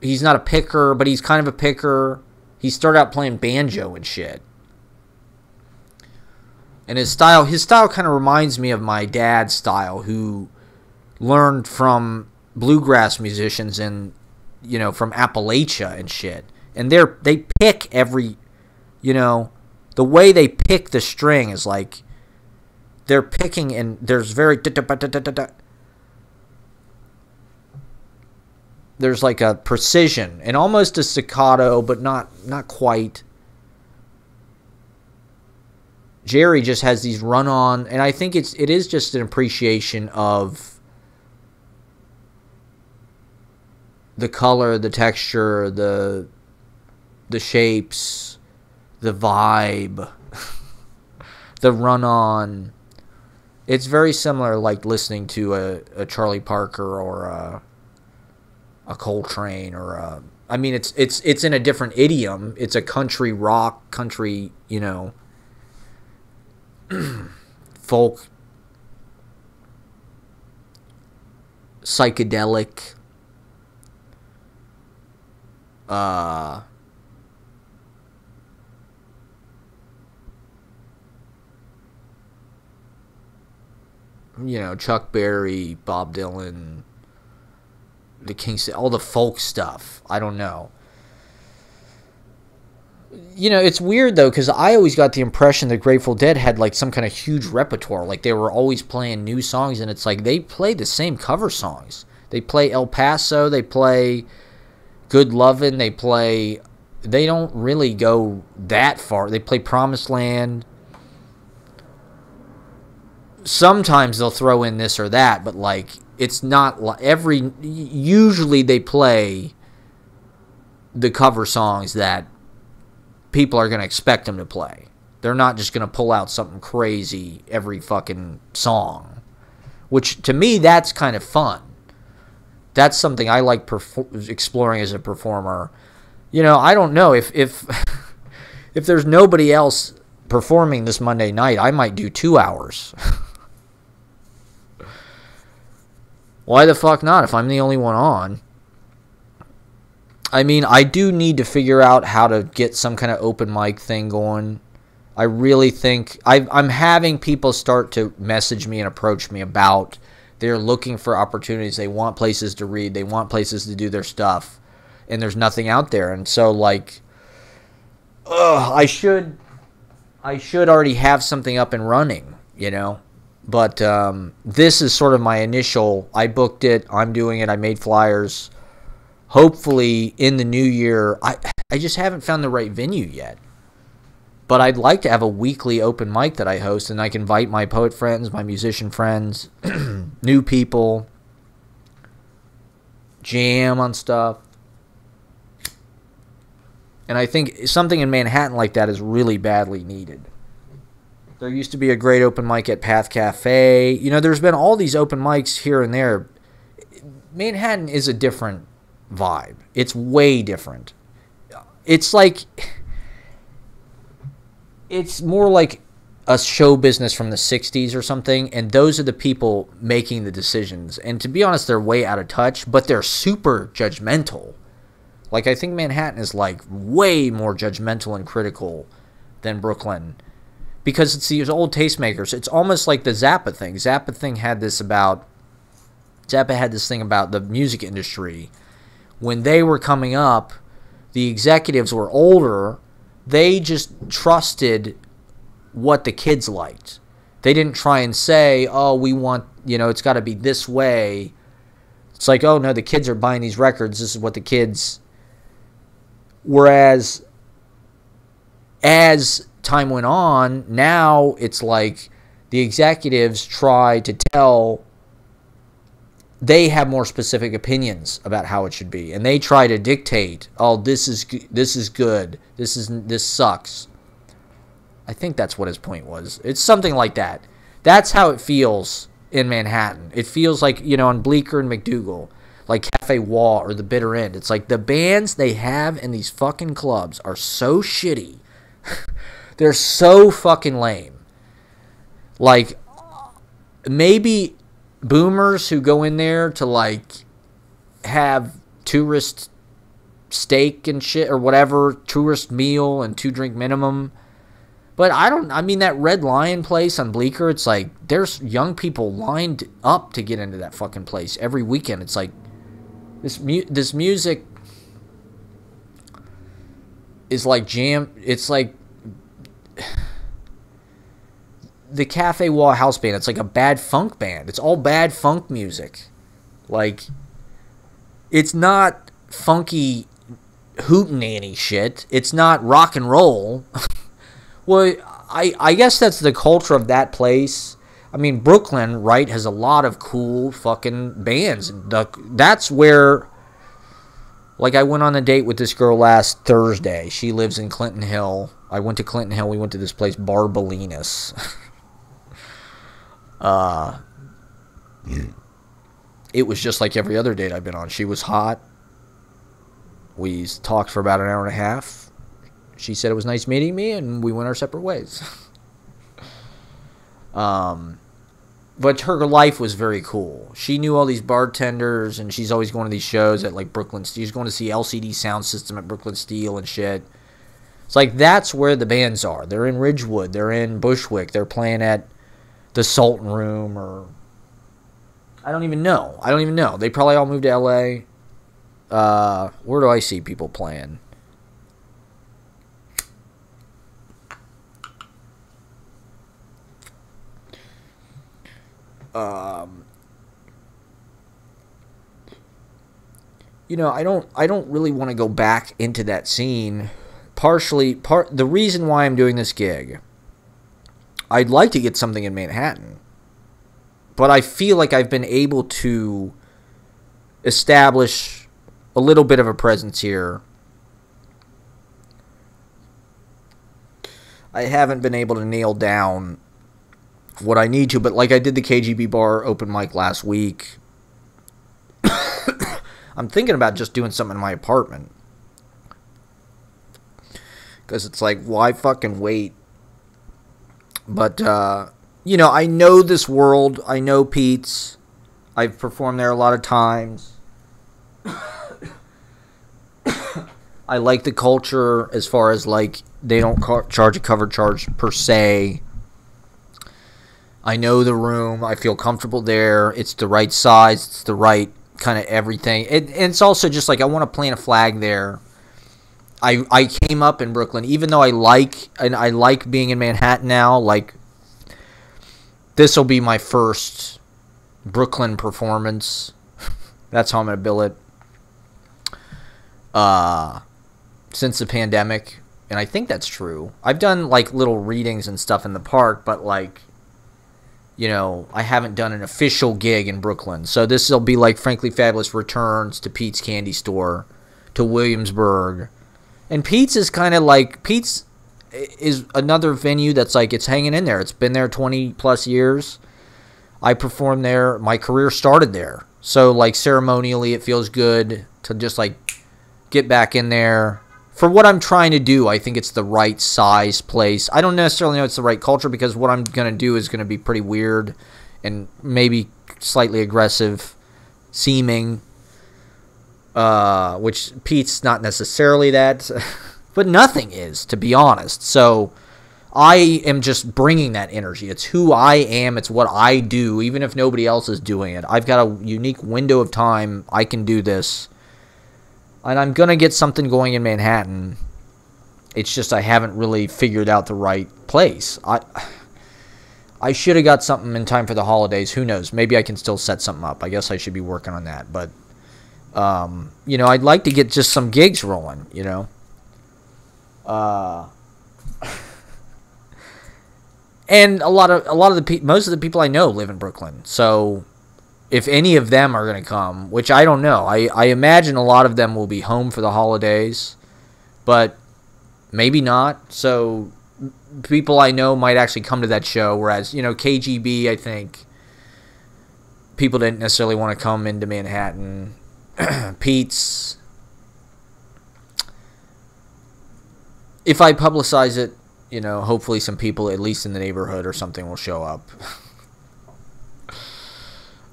he's not a picker, but he's kind of a picker. He started out playing banjo and shit. And his style kind of reminds me of my dad's style, who learned from bluegrass musicians and, you know, from Appalachia and shit. And they pick every, you know, the way they pick the string is like they're picking, and there's very there's like a precision and almost a staccato, but not quite. Jerry just has these run-on, and I think it is just an appreciation of the color, the texture, the shapes, the vibe, the run-on. It's very similar, like listening to a Charlie Parker or a Coltrane or a. I mean, it's in a different idiom. It's a country rock, country, you know. Folk, psychedelic, you know, Chuck Berry, Bob Dylan, the Kings, all the folk stuff. I don't know. You know, it's weird, though, because I always got the impression that Grateful Dead had, like, some kind of huge repertoire. Like, they were always playing new songs, and it's like they play the same cover songs. They play El Paso, they play Good Lovin', they don't really go that far. They play Promised Land. Sometimes they'll throw in this or that, but, like, it's not usually they play the cover songs that people are going to expect them to play. They're not just going to pull out something crazy every fucking song. Which, to me, that's kind of fun. That's something I like exploring as a performer. You know, I don't know. If if there's nobody else performing this Monday night, I might do 2 hours. Why the fuck not if I'm the only one on? I mean, I do need to figure out how to get some kind of open mic thing going. I really think I'm having people start to message me and approach me about they're looking for opportunities. They want places to read. They want places to do their stuff. And there's nothing out there. And so, like, I should already have something up and running, you know. But this is sort of my initial, I booked it, I'm doing it, I made flyers. Hopefully, in the new year, I just haven't found the right venue yet. But I'd like to have a weekly open mic that I host, and I can invite my poet friends, my musician friends, new people, jam on stuff. And I think something in Manhattan like that is really badly needed. There used to be a great open mic at Path Cafe. You know, there's been all these open mics here and there. Manhattan is a different vibe. It's way different. It's like, it's more like a show business from the 60s or something, and those are the people making the decisions. And to be honest, they're way out of touch, but they're super judgmental. Like, I think Manhattan is like way more judgmental and critical than Brooklyn, because it's these old tastemakers. It's almost like the Zappa thing. Zappa had this thing about the music industry. When they were coming up, the executives were older. They just trusted what the kids liked. They didn't try and say, oh, we want, you know, it's got to be this way. It's like, oh, no, the kids are buying these records. This is what the kids... Whereas, as time went on, now it's like the executives try to tell... They have more specific opinions about how it should be, and they try to dictate, oh, this is good, this sucks. I think that's what his point was. It's something like that. That's how it feels in Manhattan. It feels like, you know, on Bleecker and McDougal, like Cafe Wall or The Bitter End. It's like the bands they have in these fucking clubs are so shitty. They're so fucking lame. Like, maybe boomers who go in there to, like, have tourist steak and shit or whatever, tourist meal and 2-drink minimum. But I mean, that Red Lion place on Bleecker, it's like, there's young people lined up to get into that fucking place every weekend. It's like, this music is like jam, it's like the Cafe Wall house band. It's like a bad funk band. It's all bad funk music. Like, it's not funky hootenanny shit. It's not rock and roll. Well, I guess that's the culture of that place. I mean, Brooklyn, right, has a lot of cool fucking bands. That's where, like, I went on a date with this girl last Thursday. She lives in Clinton Hill. I went to Clinton Hill. We went to this place, Barbalinas. It was just like every other date I've been on. She was hot. We talked for about an hour and a half. She said it was nice meeting me, and we went our separate ways. But her life was very cool. She knew all these bartenders, and she's always going to these shows at, like, Brooklyn. She's going to see LCD Sound System at Brooklyn Steel and shit. It's like, that's where the bands are. They're in Ridgewood. They're in Bushwick. They're playing at the Sultan Room, or I don't even know. They probably all moved to L.A. Where do I see people playing? You know, I don't really want to go back into that scene. The reason why I'm doing this gig, I'd like to get something in Manhattan, but I feel like I've been able to establish a little bit of a presence here. I haven't been able to nail down what I need to, but like I did the KGB bar open mic last week. I'm thinking about just doing something in my apartment, because it's like, why fucking wait? But you know, I know this world. I know Pete's. I've performed there a lot of times. I like the culture as far as, like, they don't charge a cover charge per se. I know the room. I feel comfortable there. It's the right size. It's the right kind of everything. And it's also just like, I want to plant a flag there. I came up in Brooklyn, even though I like being in Manhattan now. Like, this will be my first Brooklyn performance. That's how I'm gonna bill it. Since the pandemic, and I think that's true. I've done, like, little readings and stuff in the park, but, like, you know, I haven't done an official gig in Brooklyn. So this will be like Frankly Fabulous returns to Pete's Candy Store, to Williamsburg. And Pete's is kind of like, Pete's is another venue that's like, it's hanging in there. It's been there 20 plus years. I performed there. My career started there. So, like, ceremonially, it feels good to just, like, get back in there. For what I'm trying to do, I think it's the right size place. I don't necessarily know it's the right culture, because what I'm going to do is going to be pretty weird and maybe slightly aggressive seeming, which Pete's not necessarily that, but nothing is, to be honest. So I am just bringing that energy. It's who I am. It's what I do, even if nobody else is doing it. I've got a unique window of time. I can do this. And I'm going to get something going in Manhattan. It's just I haven't really figured out the right place. I should have got something in time for the holidays. Who knows? Maybe I can still set something up. I guess I should be working on that. But, you know, I'd like to get just some gigs rolling, you know. And most of the people I know live in Brooklyn. So if any of them are going to come, which I don't know. I imagine a lot of them will be home for the holidays, but maybe not. So people I know might actually come to that show, whereas, you know, KGB, I think people didn't necessarily want to come into Manhattan. Pete's, if I publicize it, you know, hopefully some people, at least in the neighborhood or something, will show up.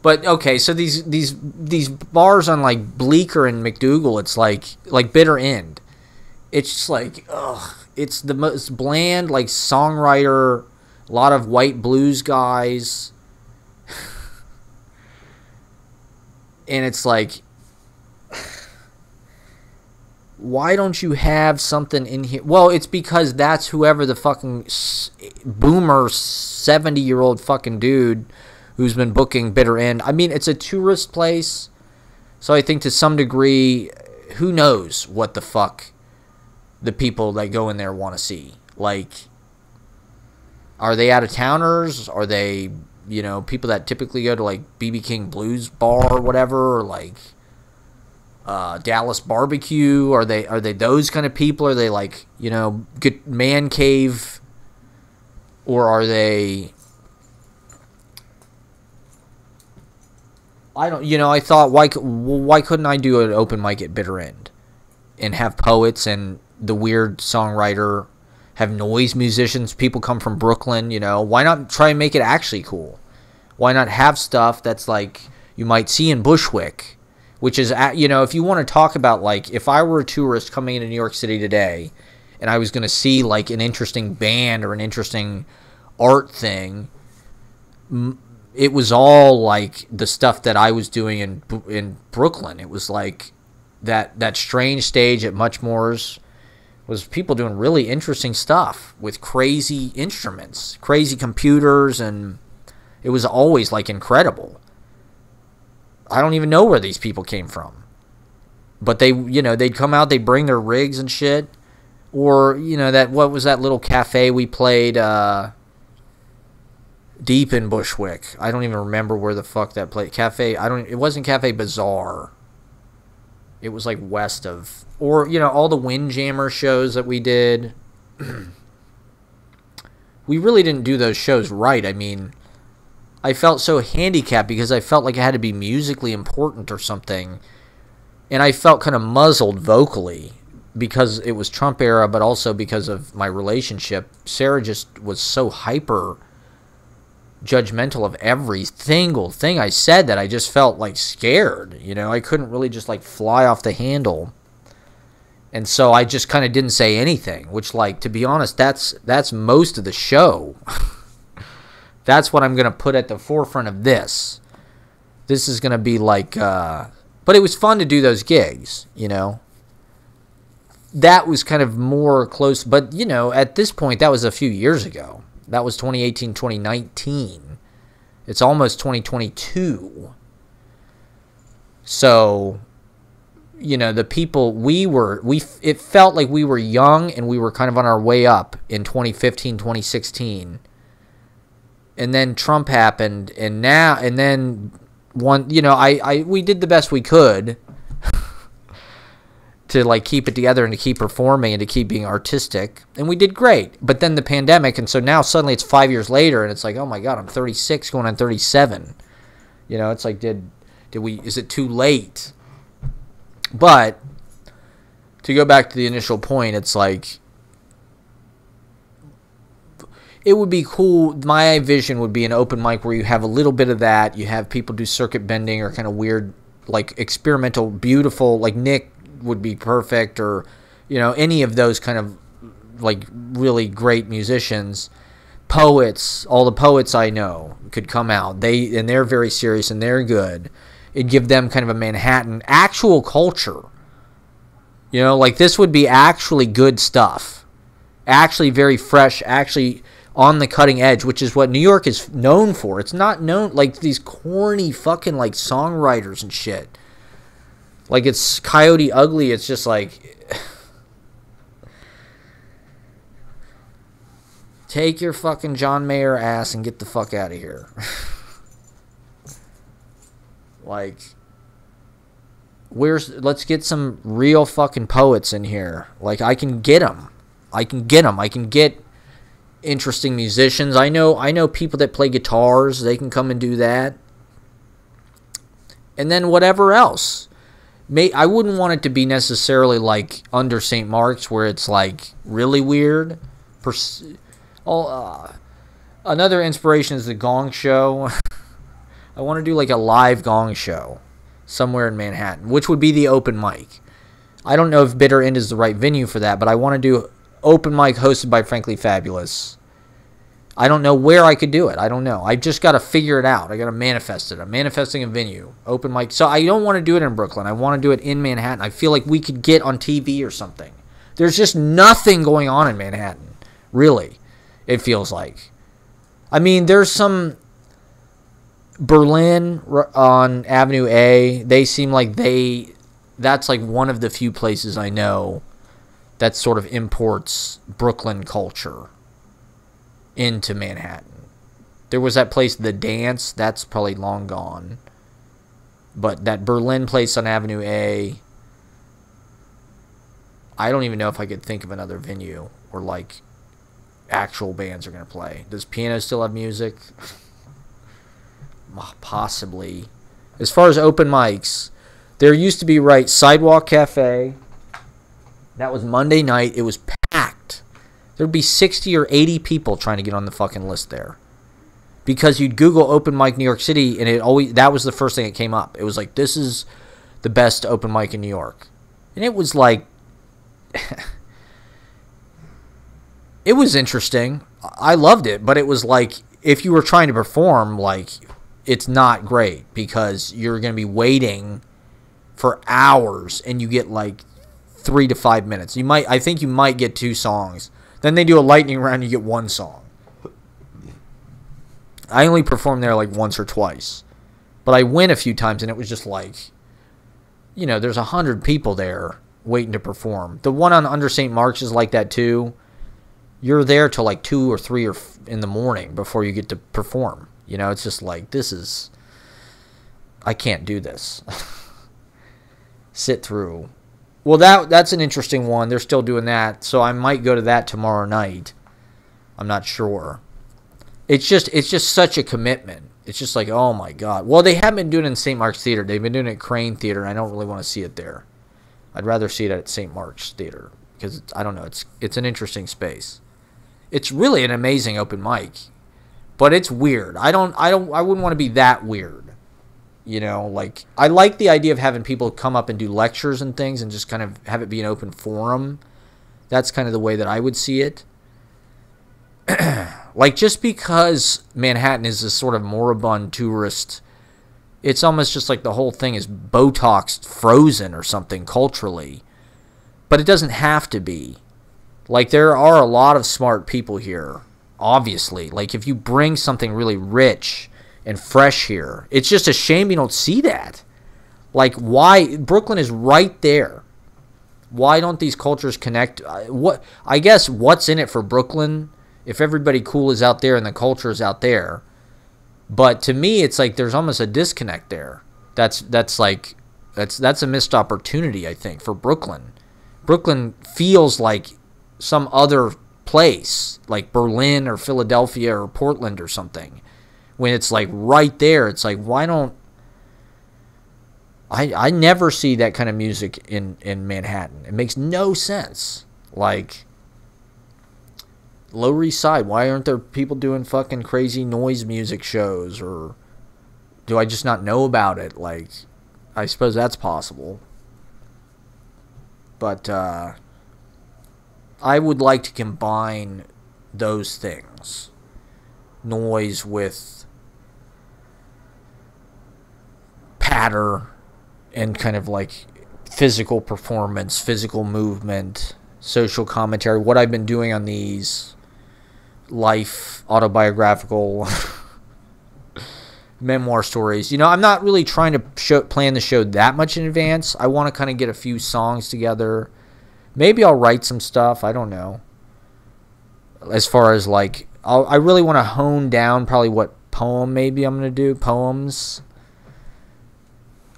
But okay, so these bars on like Bleecker and McDougal, it's like Bitter End. It's just like, ugh. It's the most bland, like, songwriter, a lot of white blues guys. And it's like, why don't you have something in here? Well, it's because that's whoever the fucking boomer 70-year-old fucking dude who's been booking Bitter End. I mean, it's a tourist place, so I think to some degree, who knows what the fuck the people that go in there want to see. Like, are they out-of-towners? Are they, you know, people that typically go to, like, B.B. King Blues Bar or whatever, or, like, Dallas Barbecue? Are they those kind of people? Are they, like, you know, get man cave? Or are they... I don't, you know, I thought, why couldn't I do an open mic at Bitter End and have poets and the weird songwriter, have noise musicians, people come from Brooklyn, you know? Why not try and make it actually cool? Why not have stuff that's like you might see in Bushwick, which is, you know, if you want to talk about, like, if I were a tourist coming into New York City today and I was going to see, like, an interesting band or an interesting art thing, it was all like the stuff that I was doing in Brooklyn. It was like that strange stage at Muchmore's was people doing really interesting stuff with crazy instruments, crazy computers, and it was always like incredible. I don't even know where these people came from. But they, you know, they'd come out, they'd bring their rigs and shit. Or, you know, what was that little cafe we played deep in Bushwick? I don't even remember where the fuck that place. It wasn't Cafe Bazaar. It was like west of, or, you know, all the Windjammer shows that we did. We really didn't do those shows right. I mean, I felt so handicapped because I felt like I had to be musically important or something. And I felt kind of muzzled vocally because it was Trump era, but also because of my relationship. Sarah just was so hyper judgmental of every single thing I said that I just felt like scared. You know, I couldn't really just like fly off the handle. And so I just kind of didn't say anything, which, like, to be honest, that's most of the show. That's what I'm going to put at the forefront of this. This is going to be like, but it was fun to do those gigs, you know. That was kind of more close, but, you know, at this point, that was a few years ago. That was 2018, 2019. It's almost 2022. So, you know, the people it felt like we were young and we were kind of on our way up in 2015, 2016. And then Trump happened, and then you know, we did the best we could to, like, keep it together and to keep performing and to keep being artistic, and we did great. But then the pandemic, and so now suddenly it's 5 years later, and it's like, oh my god, I'm 36 going on 37. You know, it's like, is it too late? But to go back to the initial point, it's like, it would be cool. My vision would be an open mic where you have a little bit of that. You have people do circuit bending or kind of weird, like, experimental, beautiful, like Nick would be perfect, or, you know, any of those kind of, like, really great musicians. Poets, all the poets I know could come out. They're very serious and they're good. It'd give them kind of a Manhattan actual culture. You know, like, this would be actually good stuff. Actually very fresh, actually on the cutting edge, which is what New York is known for. It's not known, like, these corny fucking, like, songwriters and shit. Like, it's Coyote Ugly. It's just like, take your fucking John Mayer ass and get the fuck out of here. Like, let's get some real fucking poets in here. Like, I can get them. I can get interesting musicians. I know people that play guitars. They can come and do that. And then whatever else. I wouldn't want it to be necessarily like Under St. Mark's, where it's like really weird. Another inspiration is the Gong Show. I want to do like a live gong show somewhere in Manhattan, which would be the open mic. I don't know if Bitter End is the right venue for that, but I want to do open mic hosted by Frankly Fabulous. I don't know where I could do it. I don't know. I just got to figure it out. I got to manifest it. I'm manifesting a venue, open mic. So I don't want to do it in Brooklyn. I want to do it in Manhattan. I feel like we could get on TV or something. There's just nothing going on in Manhattan, really, it feels like. I mean, there's some Berlin on Avenue A. They seem like that's like one of the few places I know that sort of imports Brooklyn culture into Manhattan. There was that place, The Dance, that's probably long gone. But that Berlin place on Avenue A, I don't even know if I could think of another venue where like actual bands are going to play. Does Piano still have music? Possibly. As far as open mics, there used to be, right, Sidewalk Cafe. That was Monday night. It was packed. There'd be 60 or 80 people trying to get on the fucking list there. Because you'd Google open mic New York City, and that was the first thing that came up. It was like, this is the best open mic in New York. And it was like, it was interesting. I loved it, but it was like, if you were trying to perform, like, it's not great because you're going to be waiting for hours and you get like 3 to 5 minutes. I think you might get 2 songs. Then they do a lightning round, you get 1 song. I only performed there like once or twice. But I went a few times and it was just like, there's 100 people there waiting to perform. The one on Under St. Mark's is like that too. You're there till like 2 or 3 in the morning before you get to perform. It's just like, I can't do this. Sit through. Well, that's an interesting one. They're still doing that, so I might go to that tomorrow night. I'm not sure. It's just such a commitment. It's just like, oh my God. Well, they haven't been doing it in St. Mark's Theater. They've been doing it at Crane Theater, and I don't really want to see it there. I'd rather see it at St. Mark's Theater because I don't know. It's an interesting space. It's really an amazing open mic, but it's weird. I wouldn't want to be that weird. Like, I like the idea of having people come up and do lectures and things and just kind of have it be an open forum. That's kind of the way that I would see it. Like, just because Manhattan is this sort of moribund tourist, it's almost just like the whole thing is Botoxed frozen or something culturally. But it doesn't have to be. Like, there are a lot of smart people here, obviously. Like, if you bring something really rich and fresh here, it's just a shame you don't see that. Like, why? Brooklyn is right there. Why don't these cultures connect? I guess what's in it for Brooklyn if everybody cool is out there and the culture is out there? But to me, it's like there's almost a disconnect there. That's a missed opportunity, I think, for Brooklyn. Brooklyn feels like some other place, like Berlin or Philadelphia or Portland or something. When it's like right there, it's like, why don't I never see that kind of music in Manhattan. It makes no sense. Like, Lower East Side, why aren't there people doing fucking crazy noise music shows? Or do I just not know about it? Like, I suppose that's possible. But I would like to combine those things. Noise with patter and kind of like physical performance, physical movement, social commentary. What I've been doing on these life autobiographical memoir stories. I'm not really trying to plan the show that much in advance. I want to kind of get a few songs together. Maybe I'll write some stuff. I don't know. As far as like, I really want to hone down probably what poem maybe I'm going to do. Poems.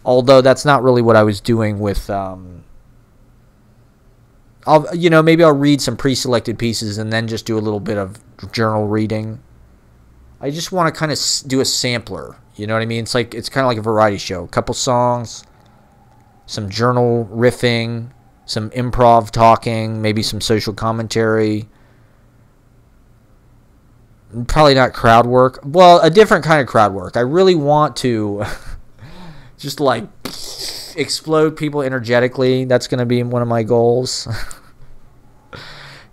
Although that's not really what I was doing with, maybe I'll read some pre-selected pieces and then just do a little bit of journal reading. I just want to kind of do a sampler. You know what I mean? It's kind of like a variety show. A couple songs, some journal riffing, some improv talking, maybe some social commentary. Probably not crowd work. Well, a different kind of crowd work. I really want to just like explode people energetically. That's going to be one of my goals.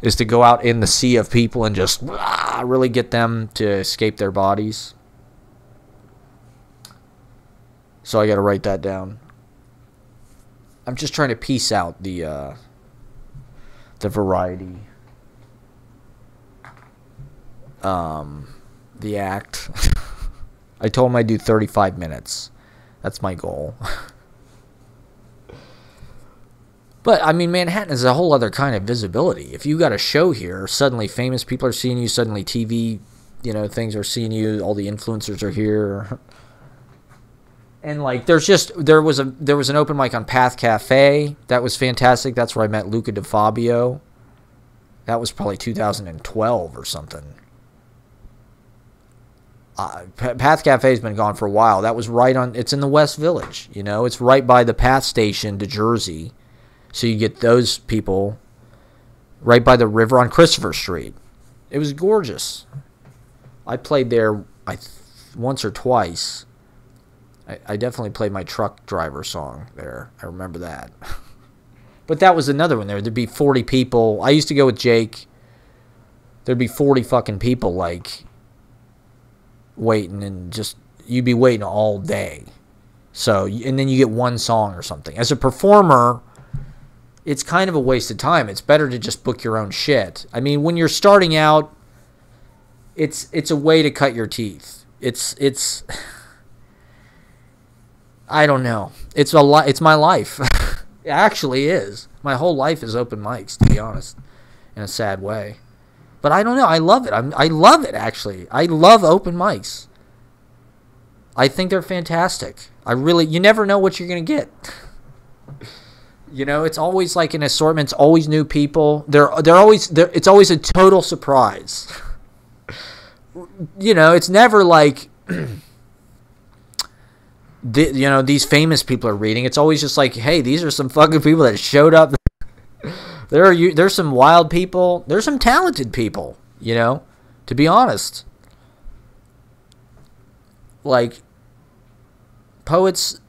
Is to go out in the sea of people and just really get them to escape their bodies. So I got to write that down. I'm just trying to piece out the variety. The act. I told him I'd do 35 minutes. That's my goal. But, I mean, Manhattan is a whole other kind of visibility. If you got a show here, suddenly famous people are seeing you, suddenly TV, things are seeing you, all the influencers are here. And, like, there was an open mic on Path Cafe. That was fantastic. That's where I met Luca DeFabio. That was probably 2012 or something. Path Cafe's been gone for a while. That was it's in the West Village, It's right by the Path station to Jersey. So you get those people right by the river on Christopher Street. It was gorgeous. I played there once or twice. I definitely played my truck driver song there. I remember that. But that was another one there. There'd be 40 people. I used to go with Jake. There'd be 40 fucking people, like, waiting, and just, you'd be waiting all day. So, and then you get one song or something. As a performer, it's kind of a waste of time. It's better to just book your own shit. I mean, when you're starting out, it's a way to cut your teeth. It's I don't know. It's my life. It actually is. My whole life is open mics, to be honest, in a sad way. But I don't know. I love it. I love it, actually. I love open mics. I think they're fantastic. You never know what you're going to get. It's always like an assortment. It's always new people. It's always a total surprise. It's never like, these famous people are reading. It's always just like, hey, these are some fucking people that showed up. There's some wild people. There's some talented people, to be honest. Like, poets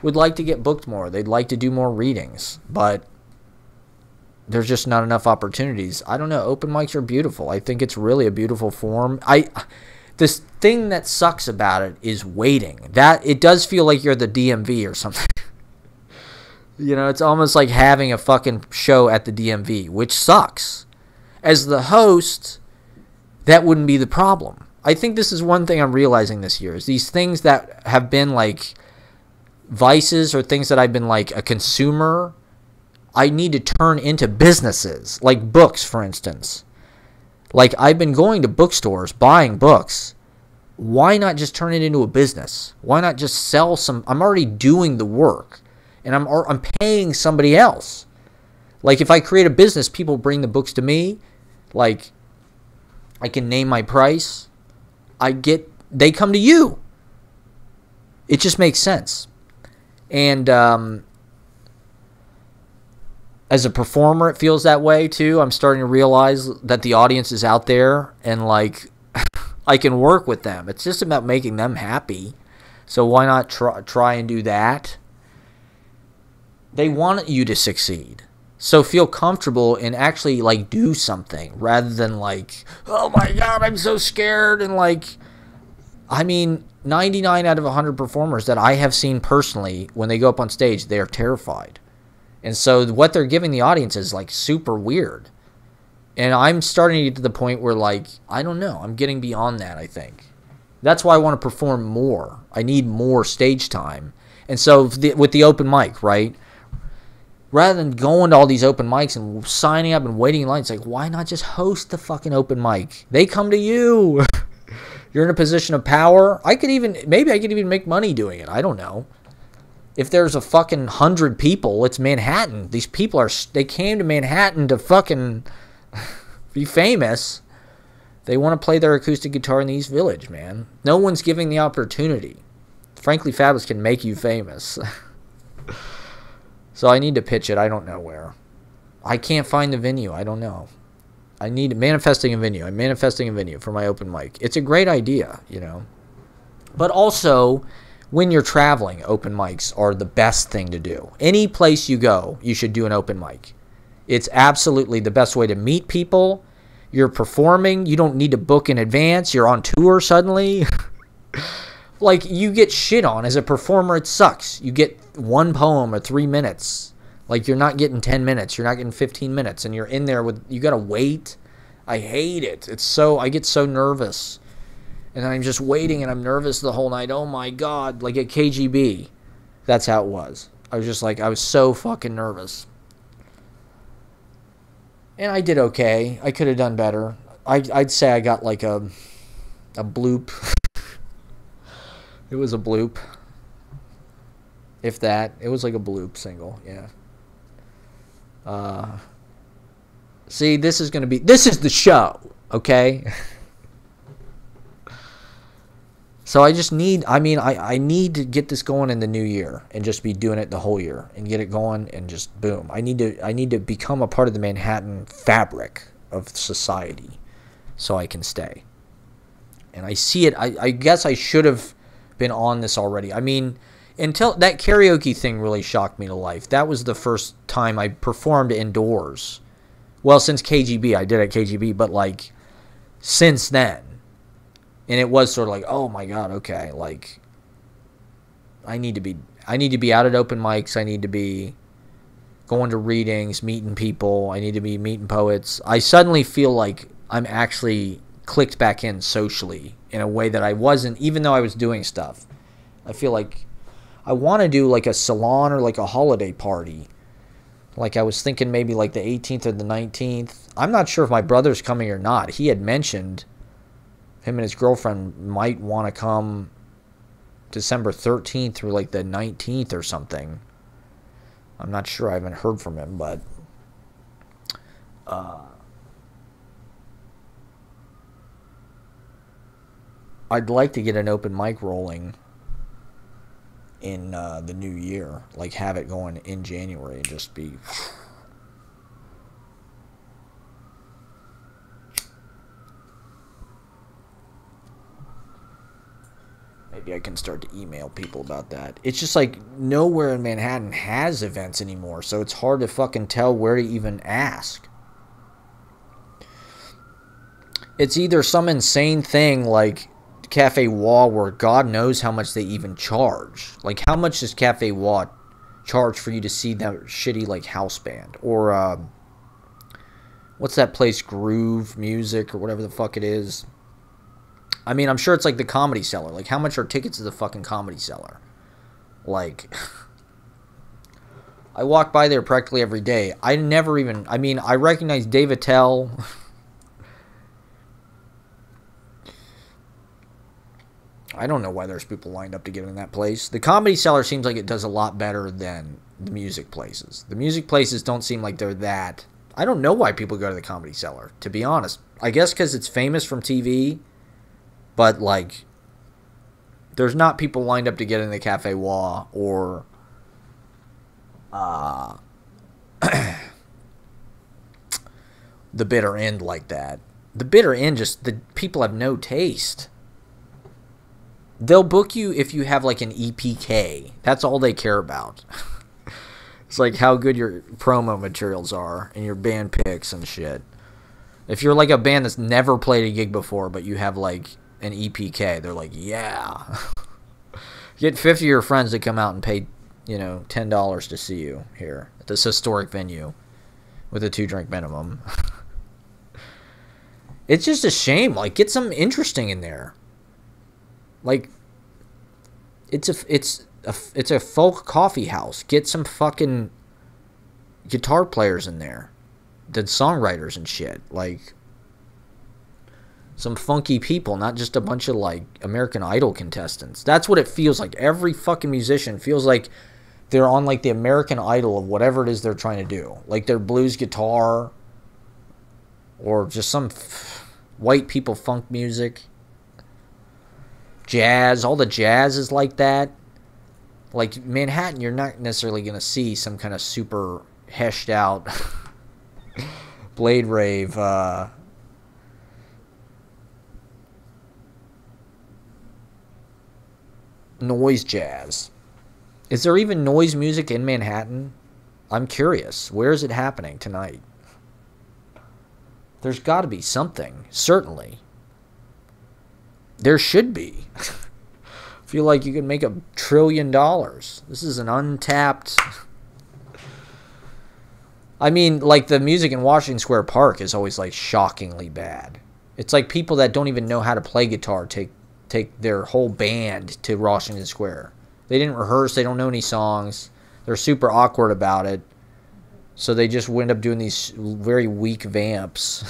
would like to get booked more. They'd like to do more readings, but there's just not enough opportunities. I don't know. Open mics are beautiful. I think it's really a beautiful form. This thing that sucks about it is waiting. That it does feel like you're the DMV or something. It's almost like having a fucking show at the DMV, which sucks. As the host, that wouldn't be the problem. I think this is one thing I'm realizing this year, is these things that have been like vices or things that I've been like a consumer, I need to turn into businesses, like books, for instance. Like, I've been going to bookstores, buying books. Why not just turn it into a business? Why not just sell some? I'm already doing the work, and I'm paying somebody else. Like, if I create a business, people bring the books to me. Like, I can name my price. They come to you. It just makes sense. And as a performer, it feels that way too. I'm starting to realize that the audience is out there, and like I can work with them. It's just about making them happy. So why not try and do that? They want you to succeed. So feel comfortable and actually like do something rather than like, oh my God, I'm so scared. And like, I mean, 99 out of 100 performers that I have seen personally, when they go up on stage, they are terrified. And so what they're giving the audience is like super weird. And I'm starting to get to the point where like, I don't know, I'm getting beyond that, I think. That's why I want to perform more. I need more stage time. And so with the open mic, right? Rather than going to all these open mics and signing up and waiting in line, it's like, why not just host the fucking open mic? They come to you. You're in a position of power. Maybe I could even make money doing it. I don't know. If there's a fucking 100 people, it's Manhattan. These people they came to Manhattan to fucking be famous. They want to play their acoustic guitar in the East Village, man. No one's giving the opportunity. Frankly Fabulous can make you famous. So I need to pitch it. I don't know where. I can't find the venue. I don't know. I need manifesting a venue. I'm manifesting a venue for my open mic. It's a great idea, you know. But also, when you're traveling, open mics are the best thing to do. Any place you go, you should do an open mic. It's absolutely the best way to meet people. You're performing. You don't need to book in advance. You're on tour suddenly. Like, you get shit on. As a performer, it sucks. You get one poem or 3 minutes. Like, you're not getting 10 minutes. You're not getting 15 minutes. And you're in there with, you got to wait. I hate it. I get so nervous. And I'm just waiting and I'm nervous the whole night. Oh my God. Like at KGB. That's how it was. I was just like, I was so fucking nervous. And I did okay. I could have done better. I'd say I got like a bloop. It was a bloop. If that. It was like a bloop single. Yeah. See, this is the show. Okay? So I just need, I need to get this going in the new year and just be doing it the whole year and get it going and just boom. I need to become a part of the Manhattan fabric of society so I can stay. And I see it. I guess I should have been on this already. I mean, until that karaoke thing really shocked me to life. That was the first time I performed indoors. Well, since KGB, I did at KGB, but like since then. And it was sort of like, oh my God, okay, like I need to be out at open mics. I need to be going to readings, meeting people. I need to be meeting poets. I suddenly feel like I'm actually clicked back in socially in a way that I wasn't, even though I was doing stuff. I feel like I want to do like a salon or like a holiday party. Like I was thinking maybe like the 18th or the 19th. I'm not sure if my brother's coming or not. He had mentioned him and his girlfriend might want to come December 13th through like the 19th or something. I'm not sure. I haven't heard from him, but I'd like to get an open mic rolling in the new year. Like have it going in January and just be... Maybe I can start to email people about that. It's just like nowhere in Manhattan has events anymore, so it's hard to fucking tell where to even ask. It's either some insane thing like Cafe Wall where God knows how much they even charge. Like how much does Cafe Wall charge for you to see that shitty like house band? Or what's that place, Groove Music or whatever the fuck it is? I mean, I'm sure it's like the Comedy Cellar. Like, how much are tickets to the fucking Comedy Cellar? Like, I walk by there practically every day. I recognize Dave Attell. I don't know why there's people lined up to get in that place. The Comedy Cellar seems like it does a lot better than the music places. The music places don't seem like they're that. I don't know why people go to the Comedy Cellar, to be honest. I guess because it's famous from TV. But, like, there's not people lined up to get in the Cafe Wall or the Bitter End like that. The Bitter End, just, the people have no taste. They'll book you if you have, like, an EPK. That's all they care about. It's like how good your promo materials are and your band picks and shit. If you're, like, a band that's never played a gig before, but you have, like... an EPK, they're like, yeah. Get 50 of your friends to come out and pay, $10 to see you here at this historic venue with a 2-drink minimum. It's just a shame. Like, get something interesting in there. Like, it's a folk coffee house. Get some fucking guitar players in there, the songwriters and shit. Like, some funky people, not just a bunch of, like, American Idol contestants. That's what it feels like. Every fucking musician feels like they're on, like, the American Idol of whatever it is they're trying to do. Like, their blues guitar or just some white people funk music. Jazz. All the jazz is like that. Like, Manhattan, you're not necessarily going to see some kind of super heshed out Blade Rave, noise jazz. Is there even noise music in Manhattan? I'm curious. Where is it happening tonight? There's got to be something, certainly. There should be. I feel like you could make $1 trillion. This is an untapped... I mean, like, the music in Washington Square Park is always, like, shockingly bad. It's like people that don't even know how to play guitar take their whole band to Washington Square. They didn't rehearse. They don't know any songs. They're super awkward about it. So they just wind up doing these very weak vamps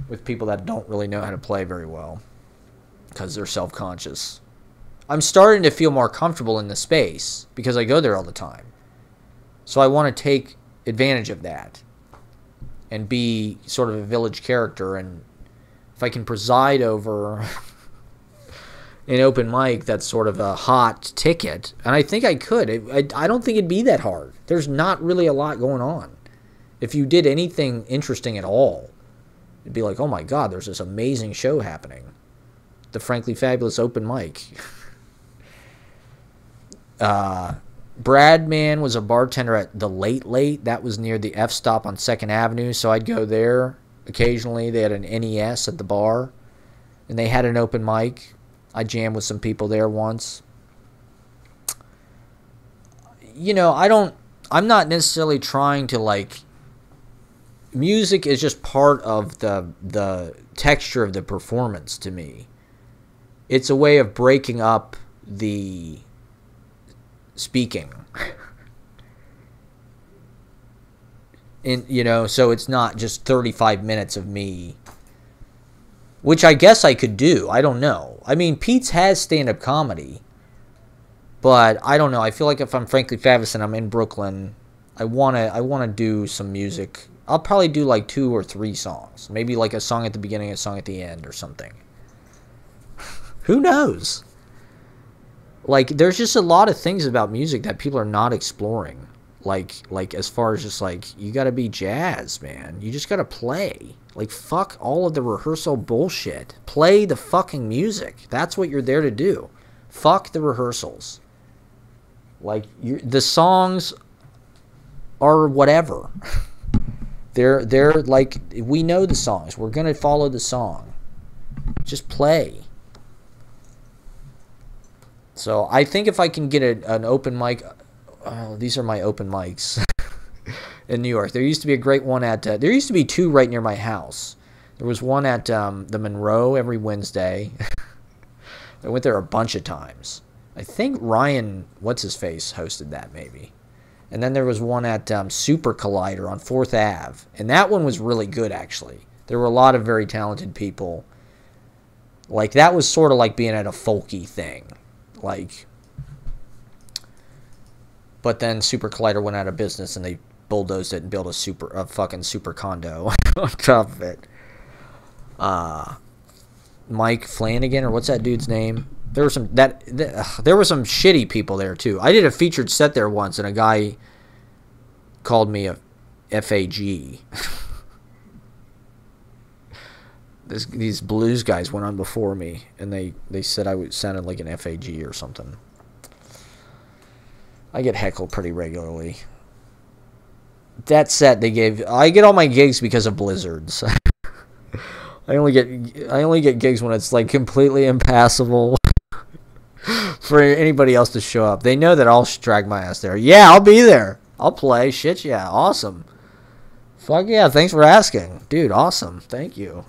with people that don't really know how to play very well because they're self-conscious. I'm starting to feel more comfortable in the space because I go there all the time. So I want to take advantage of that and be sort of a village character. And if I can preside over an open mic that's sort of a hot ticket, and I think I could. I don't think it'd be that hard. There's not really a lot going on. If you did anything interesting at all, it'd be like, oh my God, there's this amazing show happening. The Frankly Fabulous open mic. Bradman was a bartender at the Late Late. That was near the F stop on 2nd Avenue, so I'd go there occasionally. They had an NES at the bar, and they had an open mic. I jammed with some people there once. You know, I'm not necessarily trying to, like, music is just part of the texture of the performance to me. It's a way of breaking up the speaking. And, you know, so it's not just 35 minutes of me, which I guess I could do. I don't know. I mean, Pete's has stand-up comedy, but I don't know. I feel like if I'm Frankly Fabulous and I'm in Brooklyn, I wanna do some music. I'll probably do like 2 or 3 songs. Maybe like a song at the beginning, a song at the end or something. Who knows? Like, there's just a lot of things about music that people are not exploring. Like as far as just, like, you gotta be jazz, man. You just gotta play. Like, fuck all of the rehearsal bullshit. Play the fucking music. That's what you're there to do. Fuck the rehearsals. Like, the songs are whatever. They're like, we know the songs. We're gonna follow the song. Just play. So I think if I can get an open mic, these are my open mics in New York. There used to be a great one at, there used to be 2 right near my house. There was one at the Monroe every Wednesday. I went there a bunch of times. I think Ryan, what's-his-face, hosted that maybe. And then there was one at Super Collider on 4th Ave. And that one was really good, actually. There were a lot of very talented people. Like, that was sort of like being at a folky thing. Like, but then Super Collider went out of business and they bulldozed it and built a fucking super condo on top of it. Mike Flanagan, or what's that dude's name? There were some there were some shitty people there too. I did a featured set there once, and a guy called me a FAG. These blues guys went on before me, and they said I sounded like an FAG or something. I get heckled pretty regularly. That set I get all my gigs because of blizzards. I only get gigs when it's like completely impassable for anybody else to show up. They know that I'll drag my ass there. Yeah, I'll be there. I'll play. Shit, yeah, awesome. Fuck yeah, thanks for asking. Dude, awesome. Thank you.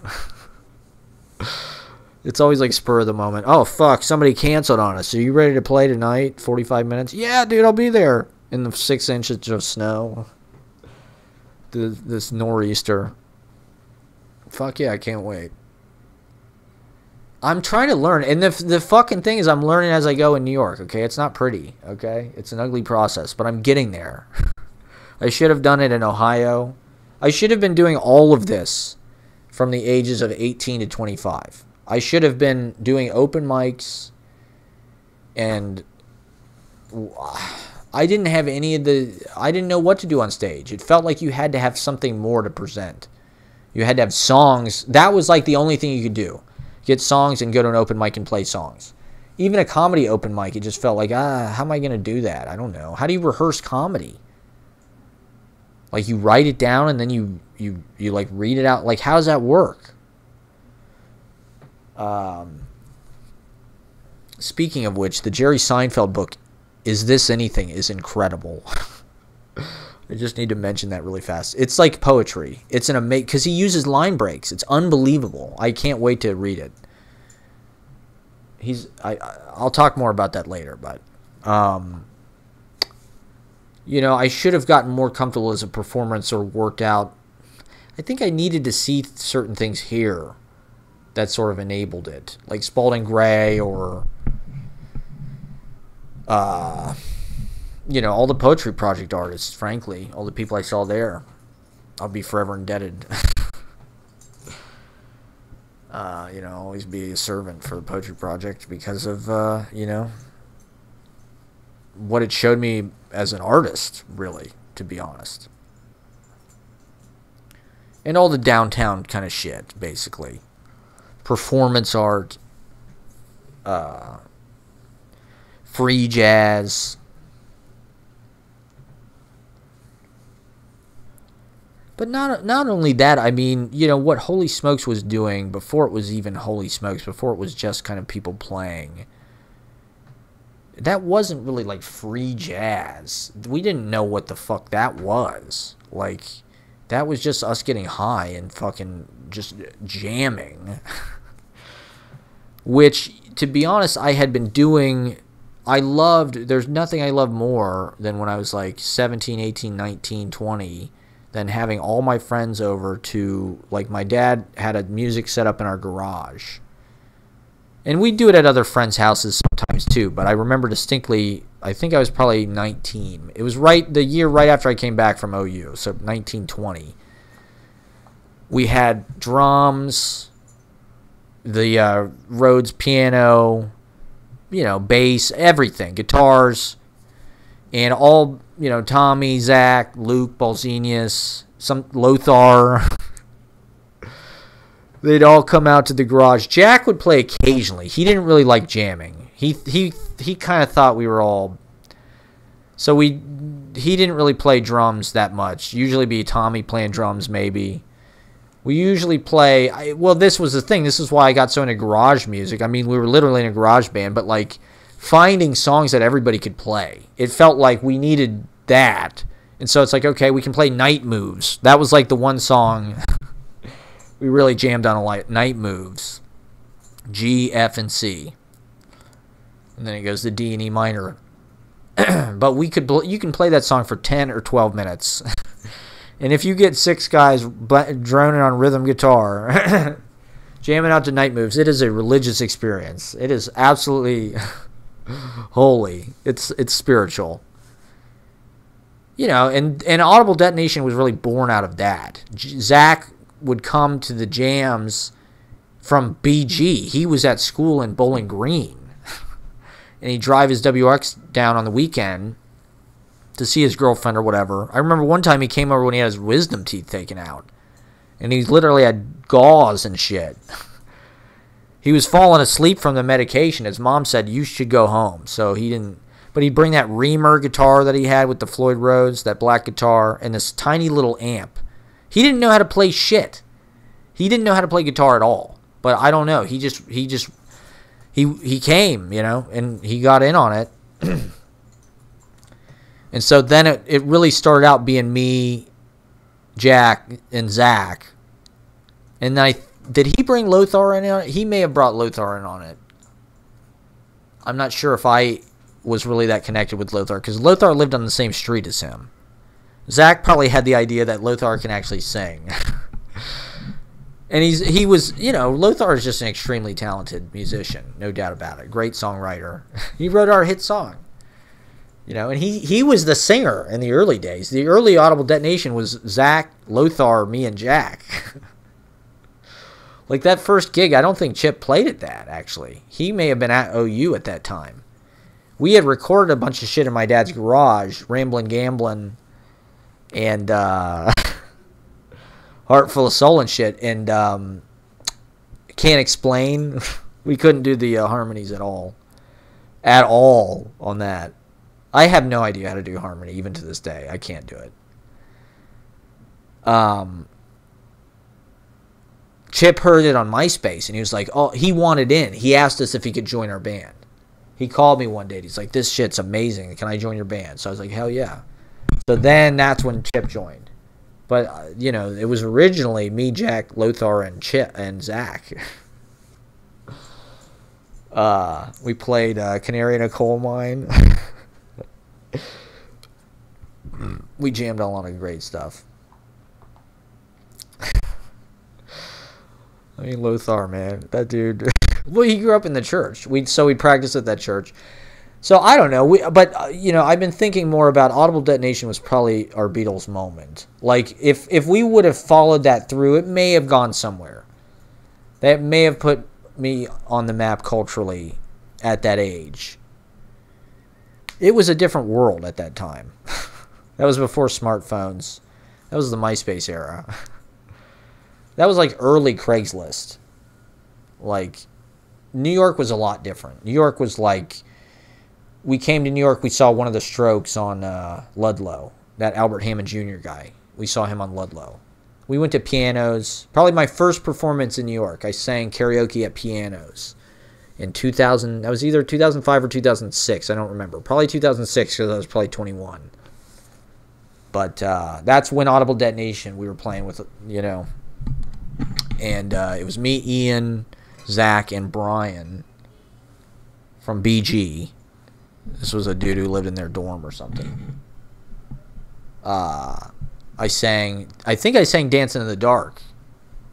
It's always like spur of the moment. Oh, fuck, somebody canceled on us. Are you ready to play tonight? 45 minutes? Yeah, dude, I'll be there. In the 6 inches of snow. This nor'easter. Fuck yeah, I can't wait. I'm trying to learn. And the fucking thing is I'm learning as I go in New York, okay? It's not pretty, okay? It's an ugly process, but I'm getting there. I should have done it in Ohio. I should have been doing all of this from the ages of 18 to 25. I should have been doing open mics, and I didn't have any of the... I didn't know what to do on stage. It felt like you had to have something more to present. You had to have songs. That was like the only thing you could do. Get songs and go to an open mic and play songs. Even a comedy open mic, it just felt like, how am I going to do that? I don't know. How do you rehearse comedy? Like, you write it down and then you like read it out. Like, how does that work? Speaking of which, the Jerry Seinfeld book, Is This Anything, is incredible. I just need to mention that really fast. It's like poetry. It's an amazing, because he uses line breaks. It's unbelievable. I can't wait to read it. I'll talk more about that later, but you know, I should have gotten more comfortable as a performance or worked out. I think I needed to see certain things here that sort of enabled it, like Spalding Gray or you know, all the Poetry Project artists, frankly, all the people I saw there. I'll be forever indebted. You know, always be a servant for the Poetry Project because of, you know, what it showed me as an artist, really, to be honest. And all the downtown kind of shit, basically. Performance art, free jazz. But not only that, I mean, you know, what Holy Smokes was doing before it was even Holy Smokes, before it was just kind of people playing, that wasn't really like free jazz. We didn't know what the fuck that was. Like, that was just us getting high and fucking just jamming. Which, to be honest, I had been doing. There's nothing I love more than when I was like 17, 18, 19, 20, than having all my friends over to, like, my dad had a music set up in our garage. And we'd do it at other friends' houses sometimes too, but I remember distinctly, I think I was probably 19. It was the year right after I came back from OU, so 1920. We had drums, the Rhodes piano, you know, bass, everything, guitars, and all, you know, Tommy, Zach, Luke, Balzenius, some Lothar. They'd all come out to the garage. Jack would play occasionally. He didn't really like jamming. He kind of thought we were all. So he didn't really play drums that much. Usually be Tommy playing drums, maybe. We usually play. Well, this was the thing. This is why I got so into garage music. I mean, we were literally in a garage band, but like finding songs that everybody could play. It felt like we needed that. And so it's like, okay, we can play Night Moves. That was like the one song we really jammed on a lot. Night Moves. G, F, and C. And then it goes to D and E minor. But you can play that song for 10 or 12 minutes. And if you get 6 guys droning on rhythm guitar, jamming out to Night Moves, it is a religious experience. It is absolutely holy. It's spiritual. You know, and Audible Detonation was really born out of that. Zach would come to the jams from BG. He was at school in Bowling Green. And he'd drive his WX down on the weekend to see his girlfriend or whatever. I remember one time he came over when he had his wisdom teeth taken out. And he literally had gauze and shit. He was falling asleep from the medication. His mom said, you should go home. So he didn't. But he'd bring that Reamer guitar that he had with the Floyd Rhodes, that black guitar, and this tiny little amp. He didn't know how to play shit. He didn't know how to play guitar at all. But I don't know. He came, you know, and he got in on it. And so then it really started out being me, Jack, and Zach. And then did he bring Lothar in on it? He may have brought Lothar in on it. I'm not sure if I was really that connected with Lothar, because Lothar lived on the same street as him. Zach probably had the idea that Lothar can actually sing. And he was, you know, Lothar is just an extremely talented musician, no doubt about it. Great songwriter. He wrote our hit song. You know, and he was the singer in the early days. The early Audible Detonation was Zach, Lothar, me, and Jack. Like that first gig, I don't think Chip played at that, actually. He may have been at OU at that time. We had recorded a bunch of shit in my dad's garage, Ramblin' Gamblin' and Heart Full of Soul and shit, and Can't Explain. We couldn't do the harmonies at all on that. I have no idea how to do harmony, even to this day. I can't do it. Chip heard it on MySpace, and he was like, oh, he wanted in. He asked us if he could join our band. He called me one day. He's like, this shit's amazing. Can I join your band? So I was like, hell yeah. So then that's when Chip joined. But, you know, it was originally me, Jack, Lothar, and Chip and Zach. We played Canary in a Coal Mine. We jammed on a lot of great stuff. I mean, Lothar, man, that dude. Well, he grew up in the church. We'd practice at that church. So I don't know. But you know, I've been thinking more about Audible Detonation was probably our Beatles moment. Like if we would have followed that through, it may have gone somewhere. That may have put me on the map culturally at that age. It was a different world at that time. That was before smartphones. That was the MySpace era. That was like early Craigslist. Like, New York was a lot different. New York was like, we came to New York, we saw one of the Strokes on Ludlow. That Albert Hammond Jr. guy. We saw him on Ludlow. We went to Pianos. Probably my first performance in New York. I sang karaoke at Pianos in 2000. That was either 2005 or 2006. I don't remember. Probably 2006 because I was probably 21. But that's when Audible Detonation we were playing with, you know. And it was me, Ian, Zach, and Brian from BG. This was a dude who lived in their dorm or something. I think I sang Dancing in the Dark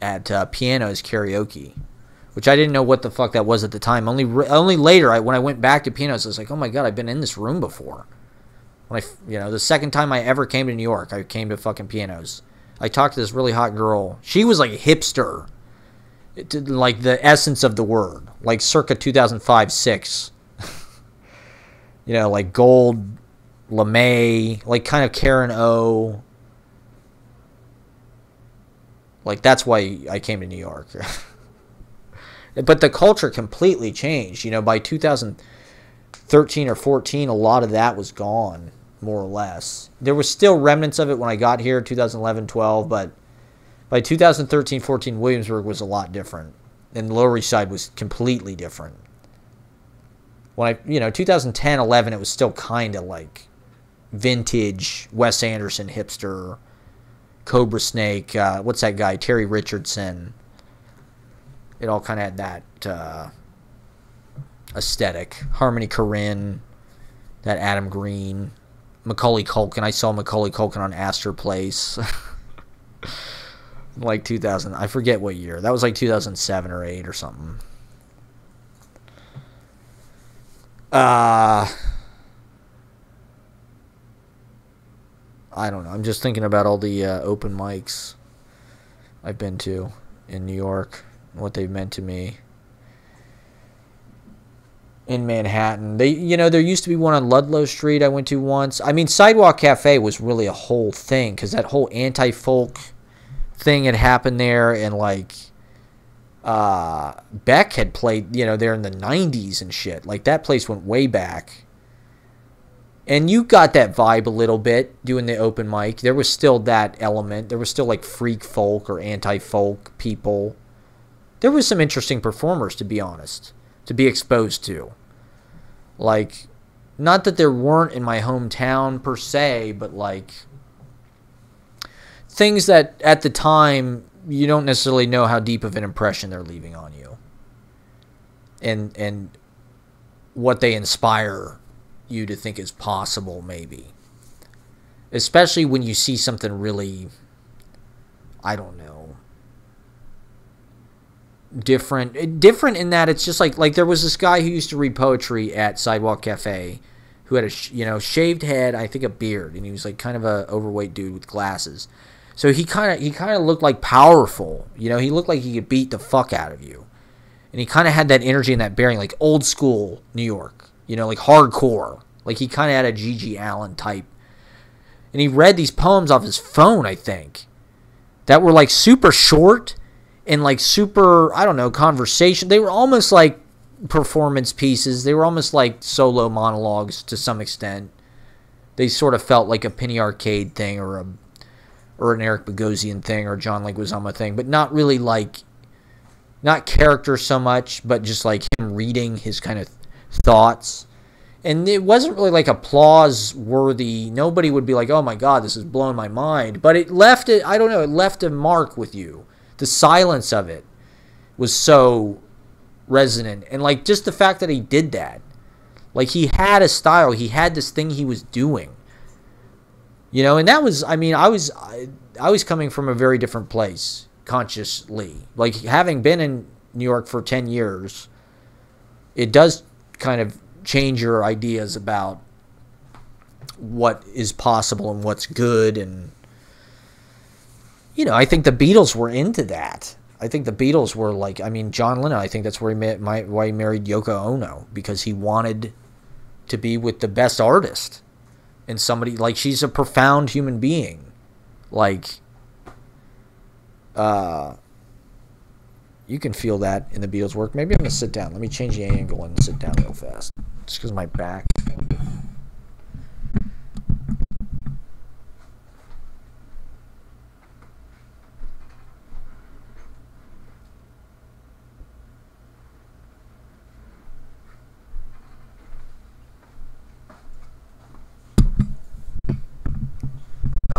at Pianos Karaoke, which I didn't know what the fuck that was at the time. Only later, when I went back to Pianos, I was like, oh my god, I've been in this room before. The second time I ever came to New York, I came to fucking Pianos. I talked to this really hot girl. She was like a hipster. Like the essence of the word. Like circa 2005-06. You know, like gold, LeMay, like kind of Karen O. Like that's why I came to New York. But the culture completely changed. You know, by 2013 or 14, a lot of that was gone, more or less. There was still remnants of it when I got here, 2011, 12, but by 2013, 14, Williamsburg was a lot different. And the Lower East Side was completely different. When 2010, 11, it was still kind of like vintage Wes Anderson hipster, Cobra Snake, what's that guy, Terry Richardson. It all kind of had that aesthetic. Harmony Korine, that Adam Green, Macaulay Culkin. I saw Macaulay Culkin on Astor Place. Like 2000, I forget what year. That was like 2007 or 8 or something. I don't know. I'm just thinking about all the open mics I've been to in New York, what they've meant to me. In Manhattan, there used to be one on Ludlow Street I went to once. I mean, Sidewalk Cafe was really a whole thing because that whole anti-folk thing had happened there, and like Beck had played, there in the 90s and shit. Like that place went way back. And you got that vibe a little bit doing the open mic. There was still that element. There was still like freak folk or anti-folk people. There was some interesting performers, to be honest, to be exposed to. Like, not that there weren't in my hometown per se, but like things that at the time you don't necessarily know how deep of an impression they're leaving on you. And what they inspire you to think is possible, maybe. Especially when you see something really, I don't know, different in that it's just like there was this guy who used to read poetry at Sidewalk Cafe who had a shaved head, I think a beard, and he was like kind of a overweight dude with glasses. So he kind of looked like powerful. He looked like he could beat the fuck out of you. And he kind of had that energy and that bearing, like old school New York. You know, like hardcore. Like he kind of had a G.G. Allin type. And he read these poems off his phone, I think, that were like super short and like super, I don't know, conversation. They were almost like performance pieces. They were almost like solo monologues to some extent. They sort of felt like a Penny Arcade thing or an Eric Bogosian thing or John Leguizamo thing, but not really like, not character so much, but just like him reading his kind of thoughts. And it wasn't really like applause worthy. Nobody would be like, oh my God, this is blowing my mind. But it left it, I don't know, it left a mark with you. The silence of it was so resonant. And like just the fact that he did that. Like he had a style. He had this thing he was doing. You know, and that was, I mean, I was coming from a very different place consciously. Like having been in New York for 10 years, it does kind of change your ideas about what is possible and what's good. And you know, I think the Beatles were into that. I think the Beatles were like, I mean, John Lennon, I think that's where why he married Yoko Ono, because he wanted to be with the best artist and somebody like, she's a profound human being. Like you can feel that in the Beatles' work. Maybe I'm going to sit down. Let me change the angle and sit down real fast. Just because my back.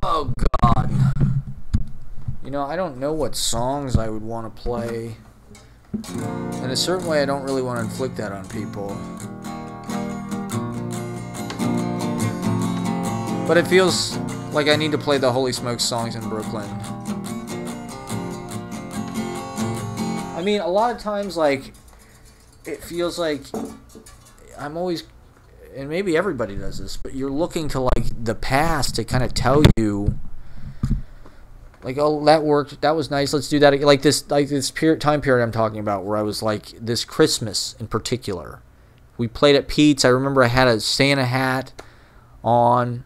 Oh, God. You know, I don't know what songs I would want to play. In a certain way, I don't really want to inflict that on people. But it feels like I need to play the Holy Smokes songs in Brooklyn. I mean, a lot of times, like, it feels like I'm always, and maybe everybody does this, but you're looking to, like, the past to kind of tell you, like, oh, that worked, that was nice, let's do that again. Like this time period I'm talking about where I was like, this Christmas in particular. We played at Pete's. I remember I had a Santa hat on.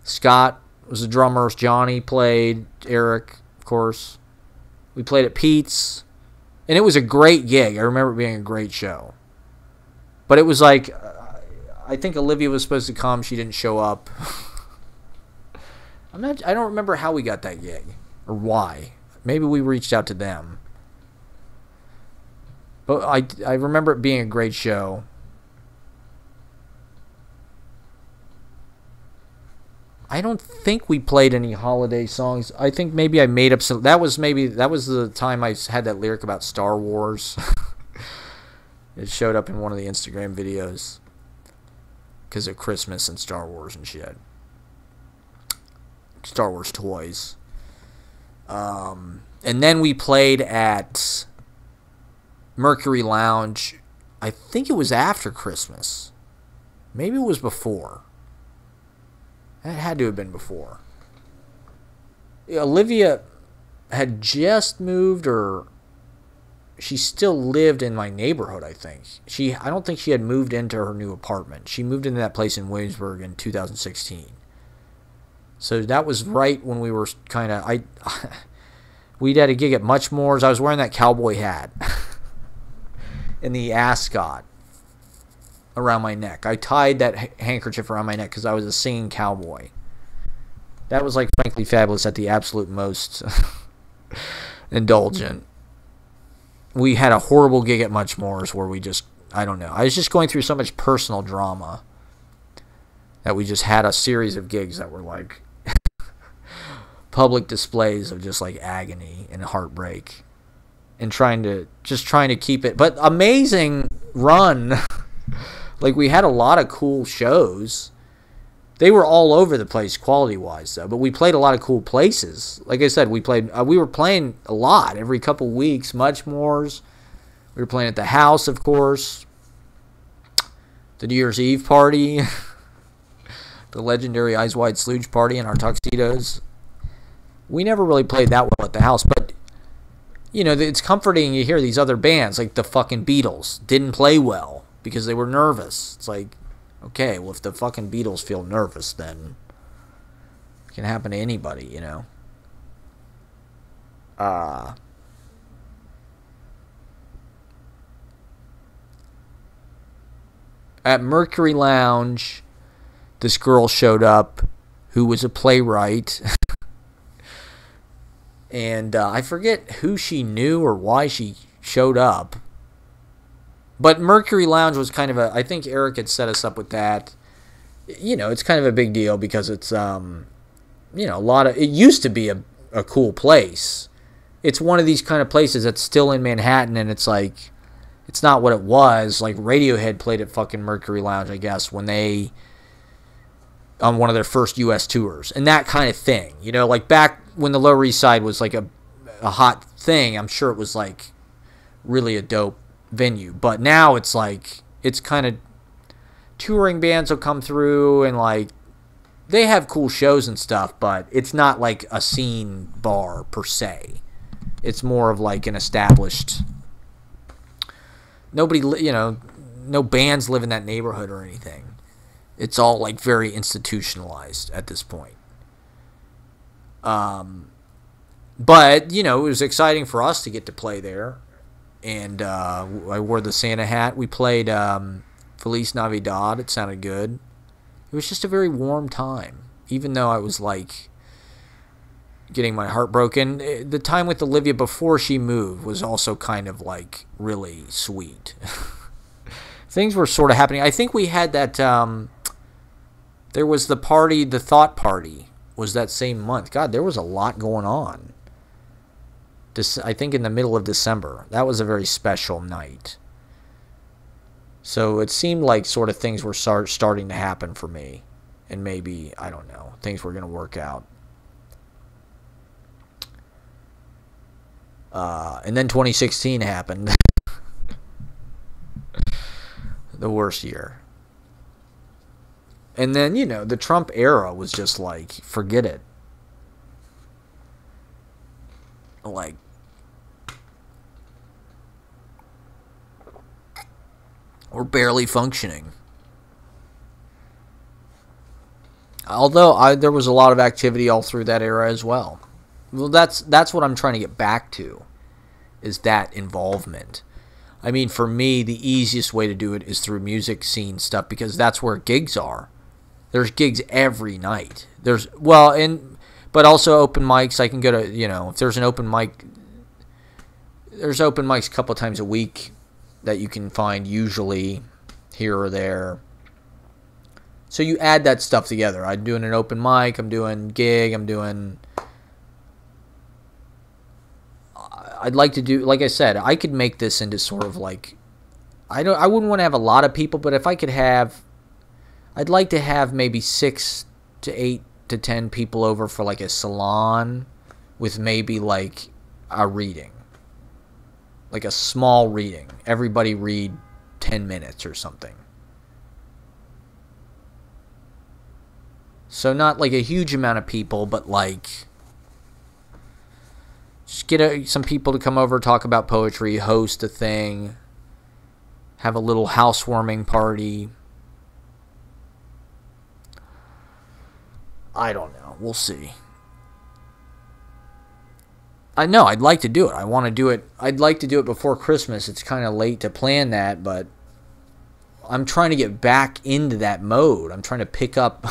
Scott was the drummer. Johnny played. Eric, of course. We played at Pete's. And it was a great gig. I remember it being a great show. But it was like, I think Olivia was supposed to come. She didn't show up. I don't remember how we got that gig or why. Maybe we reached out to them. But I remember it being a great show. I don't think we played any holiday songs. I think maybe I made up some. That was the time I had that lyric about Star Wars. It showed up in one of the Instagram videos because of Christmas and Star Wars and shit. Star Wars toys. And then we played at Mercury Lounge. I think it was after Christmas. Maybe it was before. It had to have been before. Olivia had just moved, or she still lived in my neighborhood, I think. I don't think she had moved into her new apartment. She moved into that place in Williamsburg in 2016. So that was right when we were kind of, we'd had a gig at Muchmore's. I was wearing that cowboy hat and the ascot around my neck. I tied that handkerchief around my neck because I was a singing cowboy. That was like Frankly Fabulous at the absolute most indulgent. We had a horrible gig at Muchmore's where we just, I don't know. I was just going through so much personal drama that we just had a series of gigs that were like public displays of just like agony and heartbreak, and trying to keep it, but amazing run. Like we had a lot of cool shows. They were all over the place quality wise though, but we played a lot of cool places. Like I said, we were playing a lot every couple weeks. Muchmore's. We were playing at the house, of course. The New Year's Eve party. The legendary Eyes Wide Slooge party in our tuxedos. We never really played that well at the house, but you know, it's comforting. You hear these other bands like the fucking Beatles didn't play well because they were nervous. It's like, okay, well, if the fucking Beatles feel nervous, then it can happen to anybody, you know? At Mercury Lounge, this girl showed up who was a playwright. And I forget who she knew or why she showed up. But Mercury Lounge was kind of I think Eric had set us up with that. You know, it's kind of a big deal because it's, you know, it used to be a cool place. It's one of these kind of places that's still in Manhattan, and it's like, it's not what it was. Like, Radiohead played at fucking Mercury Lounge, I guess, when they, on one of their first U.S. tours. And that kind of thing. You know, like back when the Lower East Side was like a hot thing, I'm sure it was like really a dope venue. But now it's like, it's kind of, touring bands will come through and like, they have cool shows and stuff, but it's not like a scene bar per se. It's more of like an established, nobody, you know, no bands live in that neighborhood or anything. It's all like very institutionalized at this point. But, you know, it was exciting for us to get to play there. And I wore the Santa hat. We played Feliz Navidad. It sounded good. It was just a very warm time. Even though I was like getting my heart broken. The time with Olivia before she moved was also kind of like really sweet. Things were sort of happening. I think we had that, there was the party, the Thought Party was that same month. God, there was a lot going on. I think in the middle of December. That was a very special night. So it seemed like sort of things were starting to happen for me. And maybe, I don't know, things were going to work out. And then 2016 happened. The worst year. And then, you know, the Trump era was just like, forget it. Like, we're barely functioning. Although there was a lot of activity all through that era as well. Well, that's what I'm trying to get back to, is that involvement. I mean, for me, the easiest way to do it is through music scene stuff, because that's where gigs are. There's gigs every night. But also open mics. I can go to, you know, if there's an open mic, there's open mics a couple times a week that you can find usually here or there. So you add that stuff together. I'm doing an open mic, I'm doing gig, I'd like to do, like I said, I could make this into sort of like, I wouldn't want to have a lot of people, but if I could have, I'd like to have maybe 6 to 8 to 10 people over for like a salon with maybe like a reading. Like a small reading. Everybody read 10 minutes or something. So not like a huge amount of people, but like just get some people to come over, talk about poetry, host a thing, have a little housewarming party. I don't know. We'll see. I know, I'd like to do it. I want to do it. I'd like to do it before Christmas. It's kind of late to plan that, but I'm trying to get back into that mode. I'm trying to pick up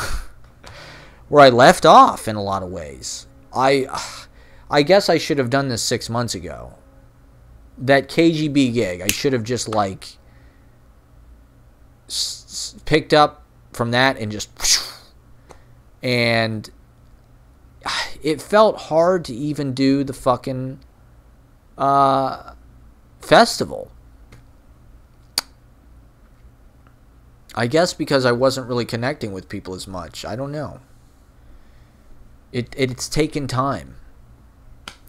where I left off in a lot of ways. I guess I should have done this 6 months ago. That KGB gig, I should have just like picked up from that and just, and it felt hard to even do the fucking festival. I guess because I wasn't really connecting with people as much. I don't know. It's taken time.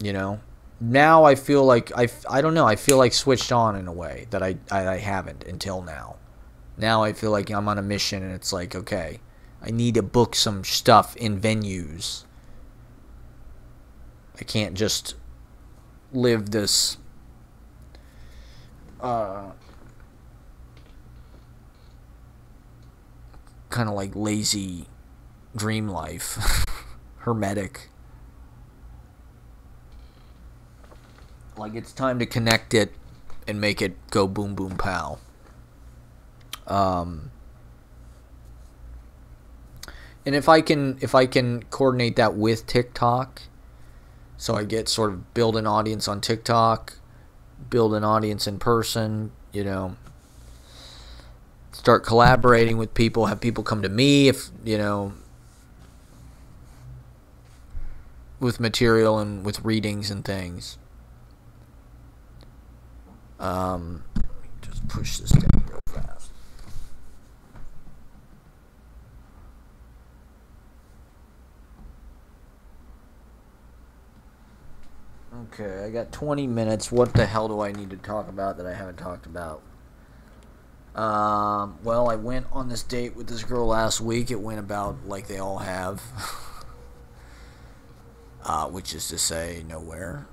You know? Now I feel like, I don't know, I feel like switched on in a way that I haven't until now. Now I feel like I'm on a mission and it's like, okay, I need to book some stuff in venues. I can't just live this kind of like lazy dream life. Hermetic. Like, it's time to connect it and make it go boom boom pow. And if I can coordinate that with TikTok, so I get sort of build an audience on TikTok, build an audience in person, you know, start collaborating with people, have people come to me if, you know, with material and with readings and things. Let me just push this down real fast. Okay, I got 20 minutes. What the hell do I need to talk about that I haven't talked about? Well, I went on this date with this girl last week. It went about like they all have. Which is to say, nowhere.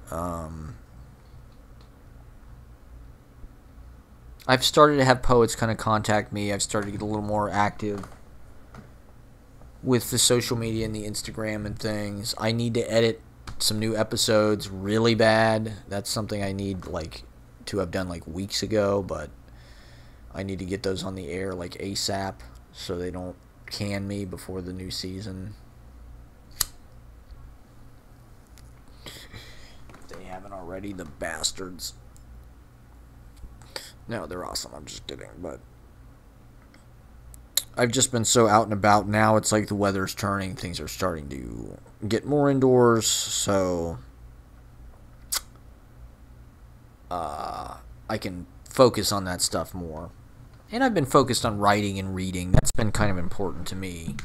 I've started to have poets kind of contact me. I've started to get a little more active with the social media and the Instagram and things. I need to edit some new episodes really bad. That's something I need like to have done like weeks ago, but I need to get those on the air like ASAP so they don't can me before the new season. If they haven't already, the bastards. No, they're awesome. I'm just kidding, but I've just been so out and about. Now it's like the weather's turning. Things are starting to get more indoors, so I can focus on that stuff more. And I've been focused on writing and reading. That's been kind of important to me.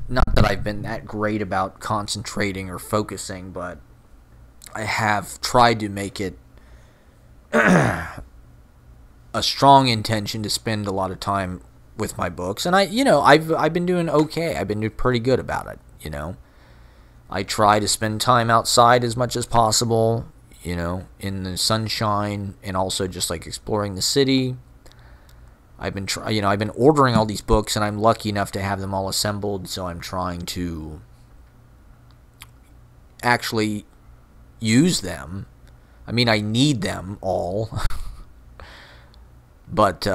Not that I've been that great about concentrating or focusing, but I have tried to make it a strong intention to spend a lot of time with my books. And I've been doing okay. I've been doing pretty good about it, you know. I try to spend time outside as much as possible, you know, in the sunshine, and also just like exploring the city. I've been ordering all these books, and I'm lucky enough to have them all assembled, so I'm trying to actually use them. I mean, I need them all. But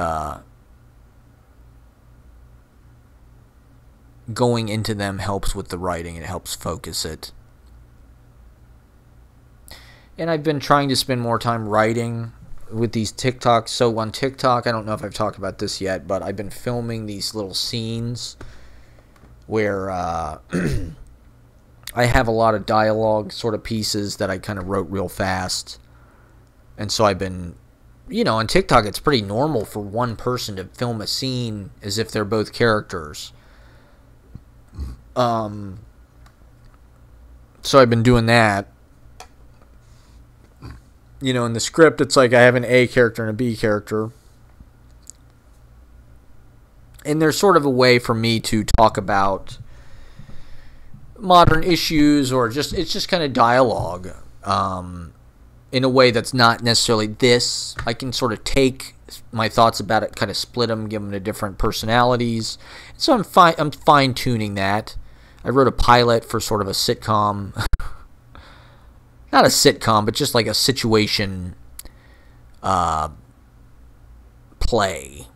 going into them helps with the writing. It helps focus it. And I've been trying to spend more time writing with these TikToks. So on TikTok, I don't know if I've talked about this yet, but I've been filming these little scenes where I have a lot of dialogue sort of pieces that I kind of wrote real fast. And so I've been... You know, on TikTok, it's pretty normal for one person to film a scene as if they're both characters. So I've been doing that. You know, in the script, it's like I have an A character and a B character. And there's sort of a way for me to talk about modern issues, or it's just kind of dialogue. In a way that's not necessarily this. I can sort of take my thoughts about it, kind of split them, give them to different personalities. So I'm fine-tuning that. I wrote a pilot for sort of a sitcom. Not a sitcom, but just like a situation play.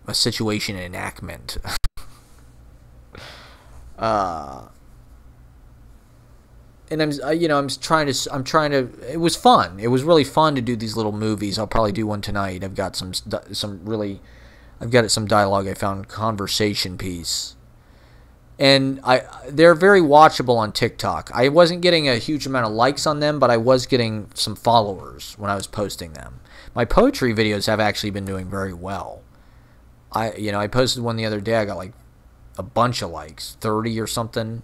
A situation enactment. And I'm trying to. It was fun. It was really fun to do these little movies. I'll probably do one tonight. I've got some dialogue I found, conversation piece, and they're very watchable on TikTok. I wasn't getting a huge amount of likes on them, but I was getting some followers when I was posting them. My poetry videos have actually been doing very well. I posted one the other day. I got like a bunch of likes, 30 or something.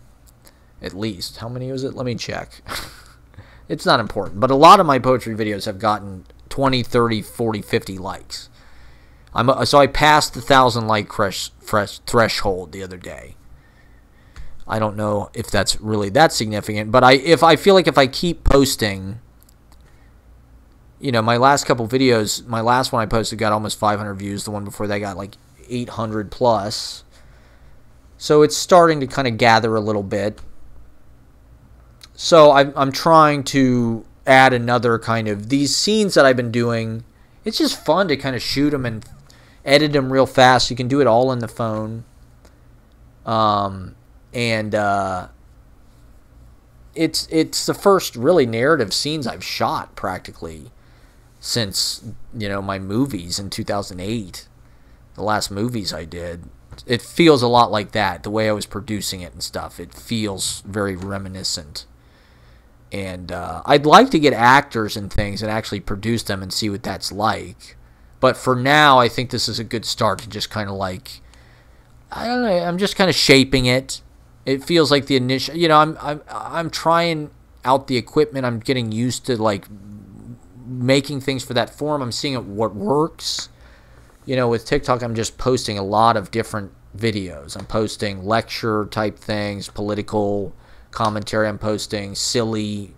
At least. How many was it? Let me check. It's not important. But a lot of my poetry videos have gotten 20, 30, 40, 50 likes. So I passed the 1,000 like threshold the other day. I don't know if that's really that significant. But I feel like if I keep posting you know, my last couple videos, my last one I posted got almost 500 views. The one before that got like 800 plus. So it's starting to kind of gather a little bit. So I'm trying to add another kind of, these scenes that I've been doing, it's just fun to kind of shoot them and edit them real fast. You can do it all in the phone. It's the first really narrative scenes I've shot practically since, you know, my movies in 2008. The last movies I did. It feels a lot like that, the way I was producing it and stuff. It feels very reminiscent. And I'd like to get actors and things and actually produce them and see what that's like. But for now, I think this is a good start to just kind of like, I don't know, I'm just kind of shaping it. It feels like the initial, you know, I'm trying out the equipment. I'm getting used to like making things for that form. I'm seeing what works. You know, with TikTok, I'm just posting a lot of different videos. I'm posting lecture type things, political commentary. I'm posting silly,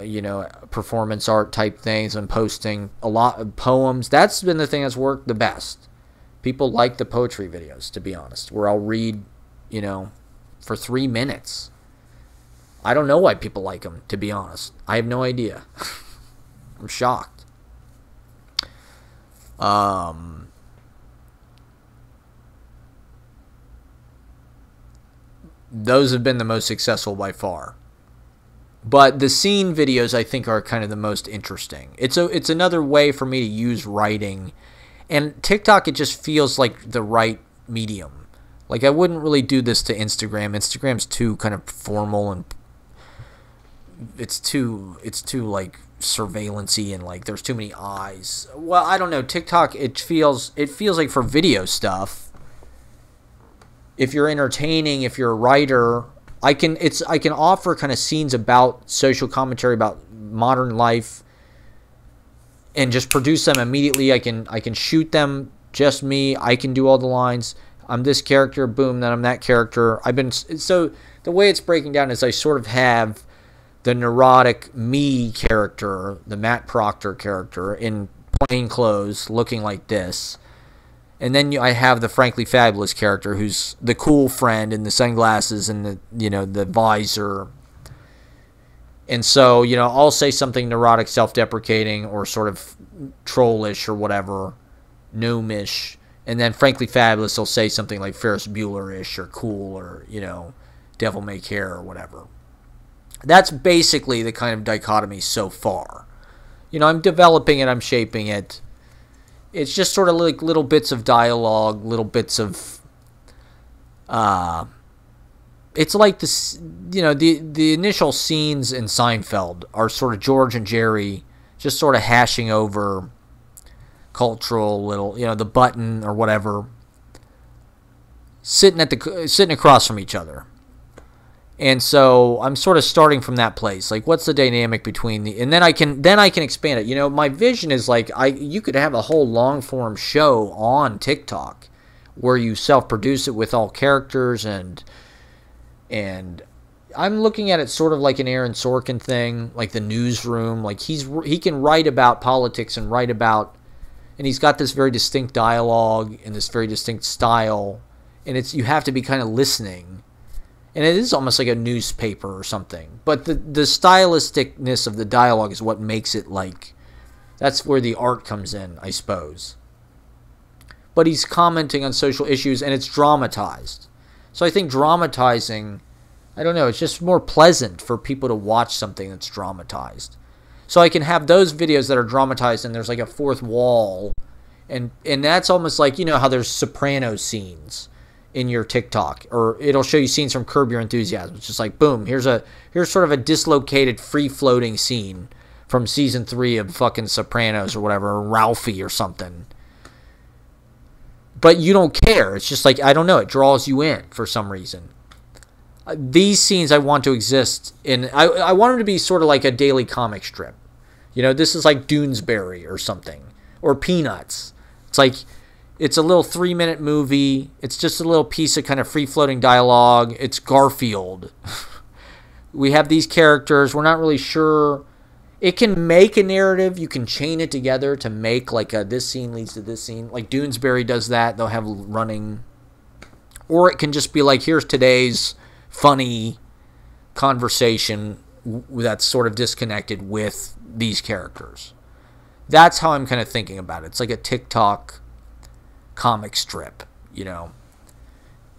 you know, performance art type things. I'm posting a lot of poems. That's been the thing that's worked the best. People like the poetry videos, to be honest, where I'll read, you know, for 3 minutes. I don't know why people like them, to be honest. I have no idea. I'm shocked. Those have been the most successful by far. But the scene videos, I think, are kind of the most interesting. It's another way for me to use writing. And TikTok, it just feels like the right medium. Like, I wouldn't really do this to Instagram. Instagram's too kind of formal, and it's too like surveillance-y, and like there's too many eyes. Well, I don't know. TikTok, it feels like for video stuff, if you're entertaining, if you're a writer, I can offer kind of scenes about social commentary, about modern life, and just produce them immediately. I can shoot them, just me. I can do all the lines. I'm this character, boom, then I'm that character. So the way it's breaking down is I sort of have the neurotic me character, the Matt Proctor character, in plain clothes, looking like this. And then I have the Frankly Fabulous character, who's the cool friend in the sunglasses and the, you know, the visor. And so, you know, I'll say something neurotic, self-deprecating, or sort of trollish or whatever, gnomish. And then Frankly Fabulous will say something like Ferris Bueller-ish or cool, or, you know, devil may care or whatever. That's basically the kind of dichotomy so far. You know, I'm developing it, I'm shaping it. It's just sort of like little bits of dialogue, little bits of... it's like this, you know, the initial scenes in Seinfeld are sort of George and Jerry just sort of hashing over cultural little, you know, the button or whatever, sitting across from each other. And so I'm sort of starting from that place. Like, what's the dynamic between and then I can expand it. You know, my vision is like you could have a whole long form show on TikTok where you self-produce it with all characters, and I'm looking at it sort of like an Aaron Sorkin thing, like the newsroom. Like he can write about politics and write about, and he's got this very distinct dialogue and this very distinct style, and you have to be kind of listening. And it is almost like a newspaper or something. But the stylisticness of the dialogue is what makes it like... That's where the art comes in, I suppose. But he's commenting on social issues, and it's dramatized. So I think dramatizing... I don't know, it's just more pleasant for people to watch something that's dramatized. So I can have those videos that are dramatized, and there's like a fourth wall. And that's almost like, you know how there's Soprano scenes in your TikTok, or it'll show you scenes from Curb Your Enthusiasm. It's just like, boom, here's sort of a dislocated, free-floating scene from season 3 of fucking Sopranos or whatever, or Ralphie or something. But you don't care. It's just like, I don't know, it draws you in for some reason. These scenes I want to exist in. I want them to be sort of like a daily comic strip. You know, this is like Doonesbury or something, or Peanuts. It's like, it's a little 3-minute movie. It's just a little piece of kind of free-floating dialogue. It's Garfield. We have these characters. We're not really sure. it can make a narrative. You can chain it together to make like this scene leads to this scene. Like Doonesbury does that. They'll have running. Or it can just be like, here's today's funny conversation that's sort of disconnected with these characters. That's how I'm kind of thinking about it. It's like a TikTok comic strip, you know.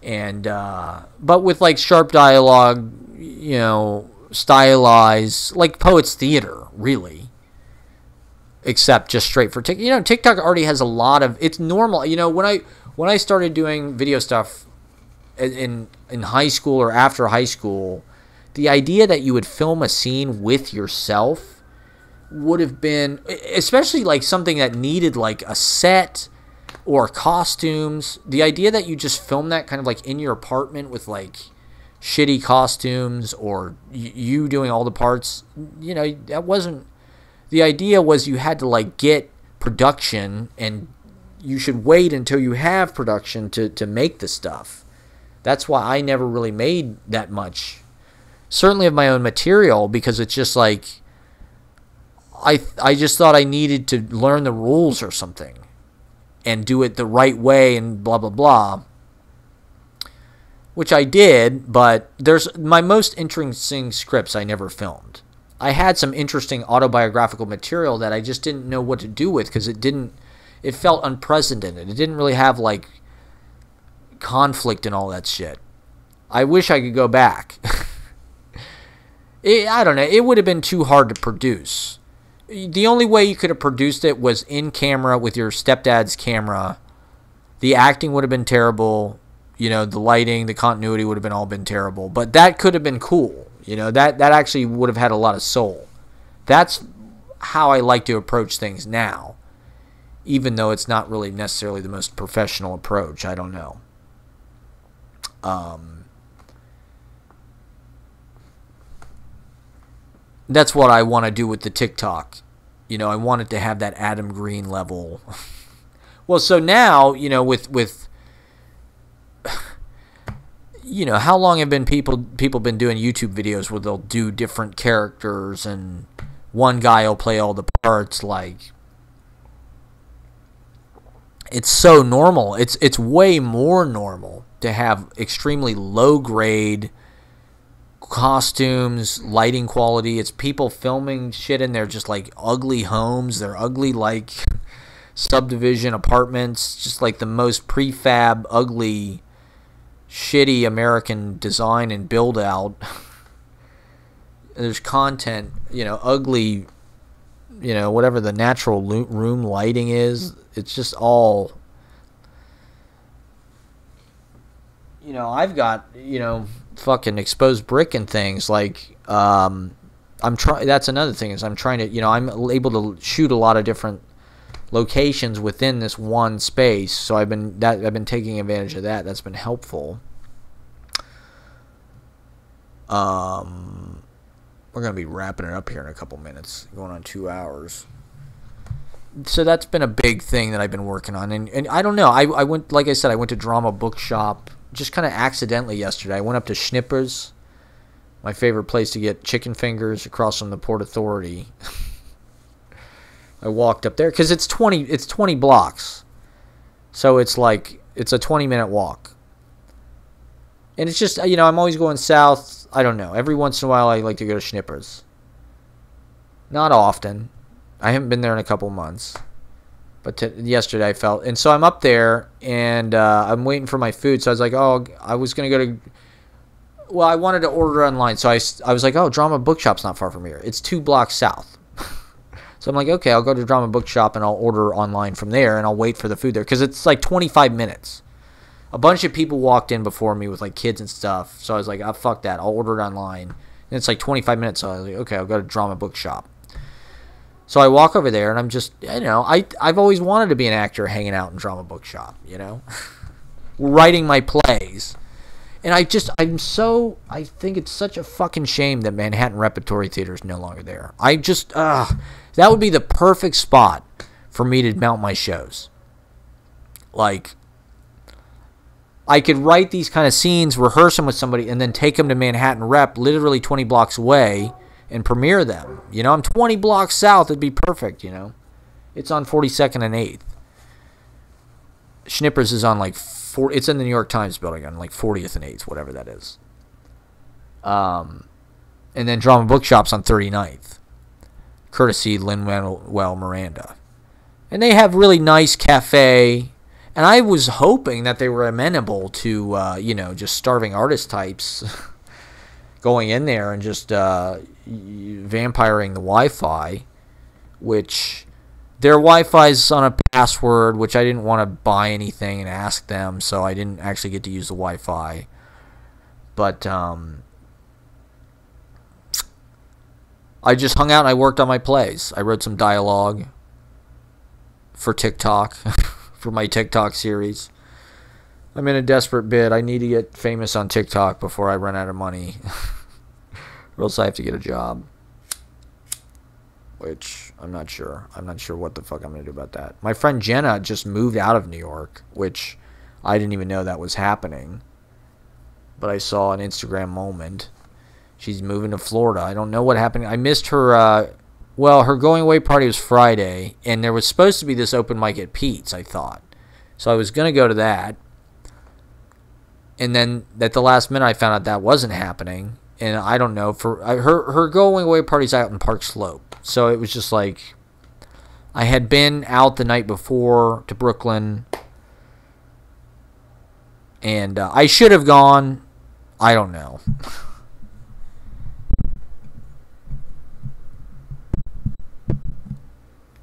And but with like sharp dialogue, you know, stylized, like Poets Theater, really. Except just straight for TikTok. You know, TikTok already has a lot of, it's normal. You know, when I started doing video stuff in high school or after high school, the idea that you would film a scene with yourself would have been, especially like something that needed like a set or costumes, the idea that you just film that kind of like in your apartment with like shitty costumes or you doing all the parts, you know, that wasn't, the idea was you had to like get production, and you should wait until you have production to make the stuff. That's why I never really made that much, certainly of my own material, because it's just like, I just thought I needed to learn the rules or something and do it the right way and blah, blah, blah. Which I did, but there's my most interesting scripts I never filmed. I had some interesting autobiographical material that I just didn't know what to do with because it felt unprecedented. It didn't really have like conflict and all that shit. I wish I could go back. I don't know. It would have been too hard to produce. The only way you could have produced it was in camera with your stepdad's camera. The acting would have been terrible. You know, the lighting, the continuity would have been all been terrible. But that could have been cool. You know, that actually would have had a lot of soul. That's how I like to approach things now. Even though it's not really necessarily the most professional approach. I don't know. That's what I want to do with the TikTok. You know, I want it to have that Adam Green level. Well, so now, you know, with you know, how long have been people been doing YouTube videos where they'll do different characters and one guy will play all the parts? Like, it's so normal. It's way more normal to have extremely low grade costumes, lighting quality. It's people filming shit in their just like ugly homes. They're ugly like subdivision apartments, just like the most prefab, ugly, shitty American design and build out. There's content, you know, ugly, you know, whatever the natural room lighting is. It's just all, you know, I've got, you know, fucking exposed brick and things like, I'm trying, that's another thing is I'm trying to, you know, I'm able to shoot a lot of different locations within this one space, so I've been taking advantage of that. That's been helpful. We're gonna be wrapping it up here in a couple minutes, going on 2 hours. So that's been a big thing that I've been working on, and I don't know. I went, like I said, I went to Drama Bookshop just kind of accidentally yesterday. I went up to Schnippers, my favorite place to get chicken fingers across from the Port Authority. I walked up there because it's 20 blocks, so it's like it's a 20-minute walk, and it's just, you know, I'm always going south. I don't know. Every once in a while, I like to go to Schnippers. Not often. I haven't been there in a couple months, but yesterday I felt, and so I'm up there and I'm waiting for my food. So I was like, oh, I was gonna go to. Well, I wanted to order online, so I was like, oh, Drama Bookshop's not far from here. It's 2 blocks south. So I'm like, okay, I'll go to Drama Bookshop and I'll order online from there, and I'll wait for the food there because it's like 25 minutes. A bunch of people walked in before me with like kids and stuff, so I was like, oh, fuck that, I'll order it online. And it's like 25 minutes, so I was like, okay, I'll go to Drama Bookshop. So I walk over there, and I'm just, you know, I've always wanted to be an actor hanging out in Drama Bookshop, you know, writing my plays. And I think it's such a fucking shame that Manhattan Repertory Theater is no longer there. I just, that would be the perfect spot for me to mount my shows. Like, I could write these kind of scenes, rehearse them with somebody, and then take them to Manhattan Rep, literally 20 blocks away, and premiere them. You know, I'm 20 blocks south. It'd be perfect, you know. It's on 42nd and 8th. Schnippers is on like it's in the New York Times building on like 40th and 8th, whatever that is. And then Drama Bookshop's on 39th, courtesy Lin-Manuel Miranda. And they have really nice cafe. And I was hoping that they were amenable to, you know, just starving artist types going in there and just vampiring the Wi-Fi, which their Wi-Fi is on a password, which I didn't want to buy anything and ask them, so I didn't actually get to use the Wi-Fi. But I just hung out and I worked on my plays. I wrote some dialogue for TikTok, for my TikTok series. I'm in a desperate bid. I need to get famous on TikTok before I run out of money. Or else I have to get a job. Which, I'm not sure. I'm not sure what the fuck I'm going to do about that. My friend Jenna just moved out of New York, which I didn't even know that was happening. But I saw an Instagram moment. She's moving to Florida. I don't know what happened. I missed her, well, her going away party was Friday, and there was supposed to be this open mic at Pete's, I thought. So I was going to go to that. And then at the last minute, I found out that wasn't happening. And I don't know. Her going away party's out in Park Slope. So it was just like, I had been out the night before to Brooklyn. And I should have gone. I don't know.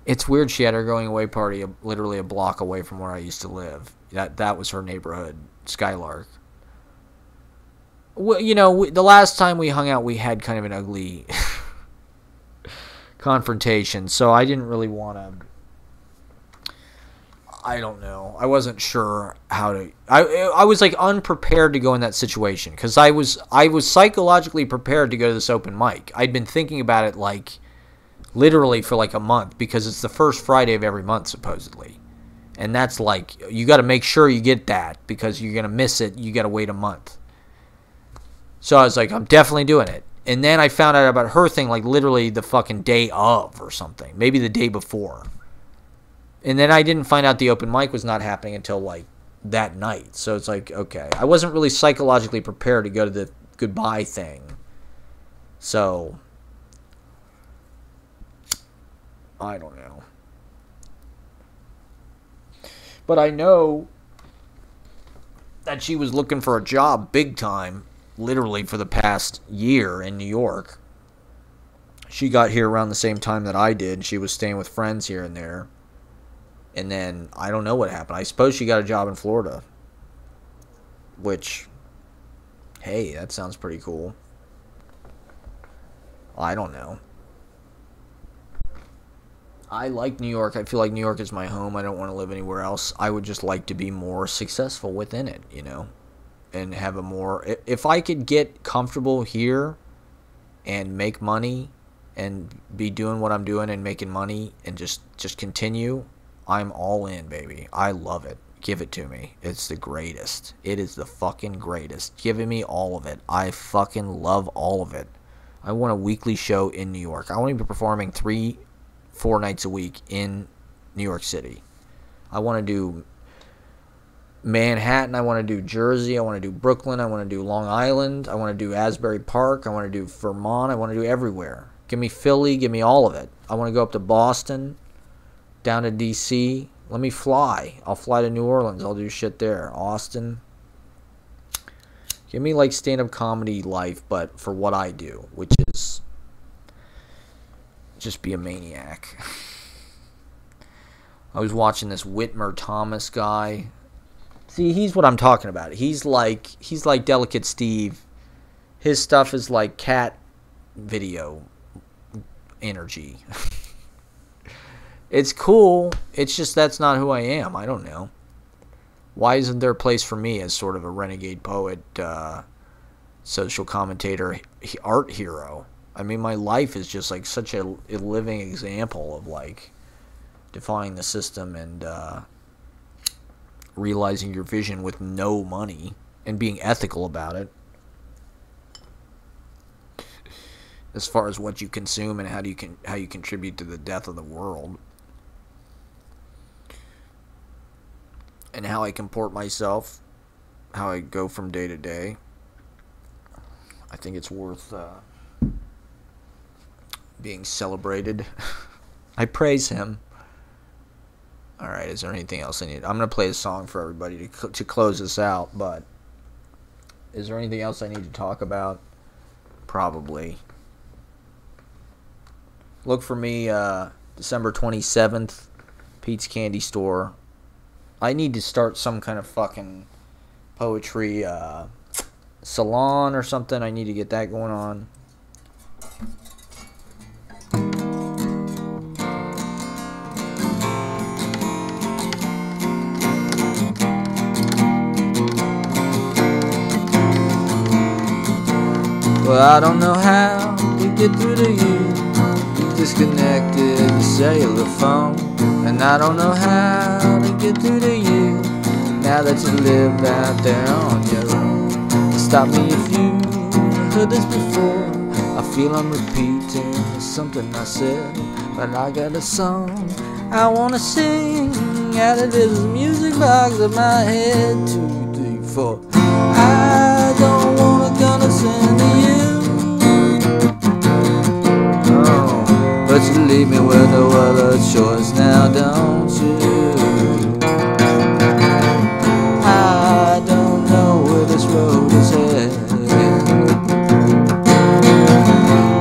It's weird she had her going away party literally a block away from where I used to live. That was her neighborhood, Skylark. Well, you know, the last time we hung out, we had kind of an ugly confrontation, so I didn't really want to. I don't know. I wasn't sure how to. I was like unprepared to go in that situation because I was psychologically prepared to go to this open mic. I'd been thinking about it like literally for like a month because it's the first Friday of every month supposedly, and that's like you got to make sure you get that because you're gonna miss it. You got to wait a month. So I was like, I'm definitely doing it. And then I found out about her thing like literally the fucking day of or something. Maybe the day before. And then I didn't find out the open mic was not happening until like that night. So it's like, okay. I wasn't really psychologically prepared to go to the goodbye thing. So I don't know. But I know that she was looking for a job big time. Literally for the past year in New York. She got here around the same time that I did. She was staying with friends here and there. And then, I don't know what happened. I suppose she got a job in Florida. Which, hey, that sounds pretty cool. I don't know. I like New York. I feel like New York is my home. I don't want to live anywhere else. I would just like to be more successful within it, you know. And have a more, if I could get comfortable here and make money and be doing what I'm doing and making money and just continue, I'm all in, baby. I love it. Give it to me. It's the greatest. It is the fucking greatest. Giving me all of it. I fucking love all of it. I want a weekly show in New York. I want to be performing 3-4 nights a week in New York City. I want to do Manhattan, I want to do Jersey, I want to do Brooklyn, I want to do Long Island, I want to do Asbury Park, I want to do Vermont, I want to do everywhere. Give me Philly, give me all of it. I want to go up to Boston, down to DC. Let me fly. I'll fly to New Orleans, I'll do shit there. Austin. Give me like stand-up comedy life, but for what I do, which is just be a maniac. I was watching this Whitmer Thomas guy. See, he's what I'm talking about. He's like Delicate Steve. His stuff is like cat video energy. It's cool. It's just that's not who I am. I don't know. Why isn't there a place for me as sort of a renegade poet, social commentator, art hero? I mean, my life is just like such a living example of like defying the system and realizing your vision with no money and being ethical about it. as far as what you consume and how you contribute to the death of the world, and how I comport myself, how I go from day to day. I think it's worth being celebrated. I praise him. All right, is there anything else I need? I'm going to play a song for everybody to close this out, but is there anything else I need to talk about? Probably. Look for me December 27th, Pete's Candy Store. I need to start some kind of fucking poetry salon or something. I need to get that going on. Well, I don't know how to get through to you. You disconnected the cellular phone. And I don't know how to get through to you now that you live out there on your own. Stop me if you heard this before. I feel I'm repeating something I said, but I got a song I wanna sing out of this music box of my head. 2, 3, 4. I don't wanna condescend to you, oh, but you leave me with no other choice now, don't you? I don't know where this road is headed.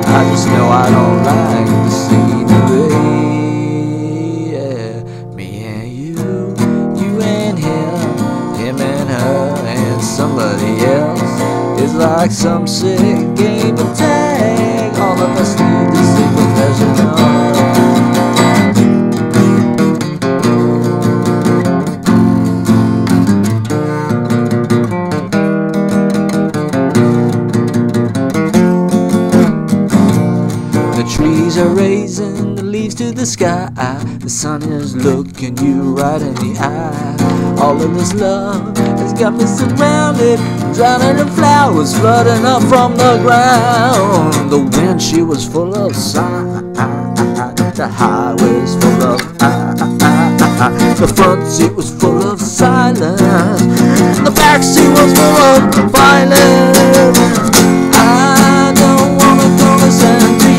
I just know I don't like the scenery. Yeah. Me and you and him and her and somebody else. It's like some sick game of tag. All of us need to see professional. Trees are raising the leaves to the sky. The sun is looking you right in the eye. All of this love has got me surrounded, drowning in flowers flooding up from the ground. The wind, she was full of sign. The highway's full of the front seat was full of silence. The back seat was full of violence. I don't wanna go listen to you.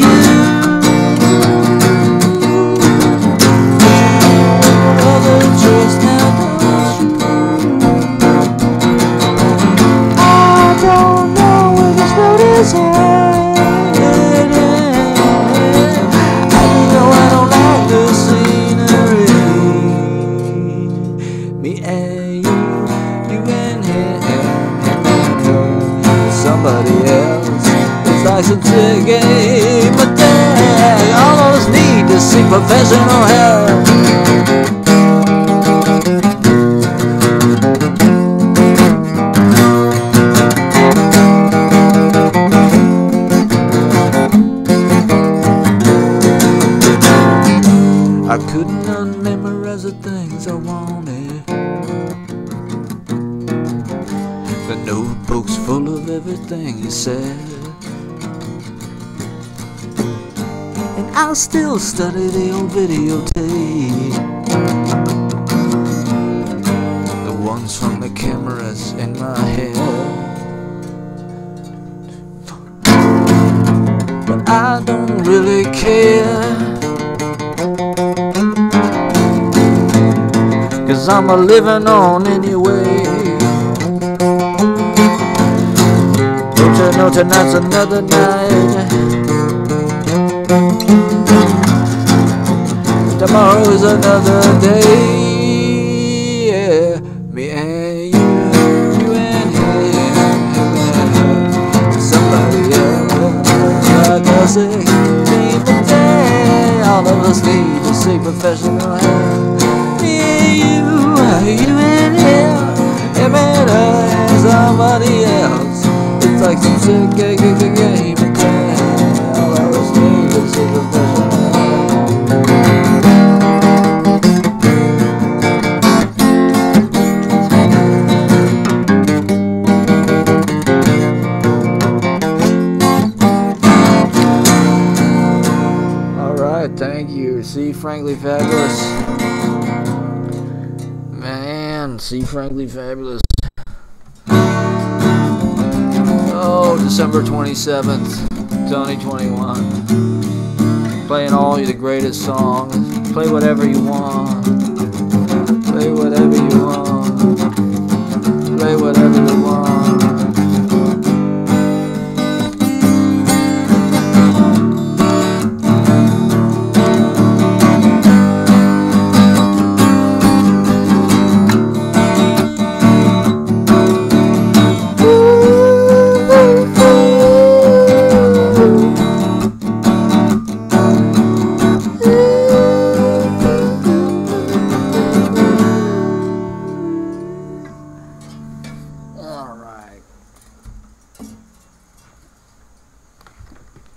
Game, but then all of us need to seek professional help. I couldn't unmemorize the things I wanted. The notebook's full of everything you said. I'll still study the old videotape, the ones from the cameras in my head. But I don't really care, 'cause I'm a living on anyway. Don't you know tonight's another night? Tomorrow's another day, yeah. Me and you and him and her, somebody else. Like I say, day for day, all of us need to seek professional help. Me and you and him and her, and somebody else. It's like some sick game of tag. All of us need to seek professional help. See, Frankly Fabulous. Man, see, Frankly Fabulous. Oh, December 27th, 2021. Playing all the greatest songs. Play whatever you want. Play whatever you want. Play whatever you want.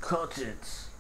Cut it.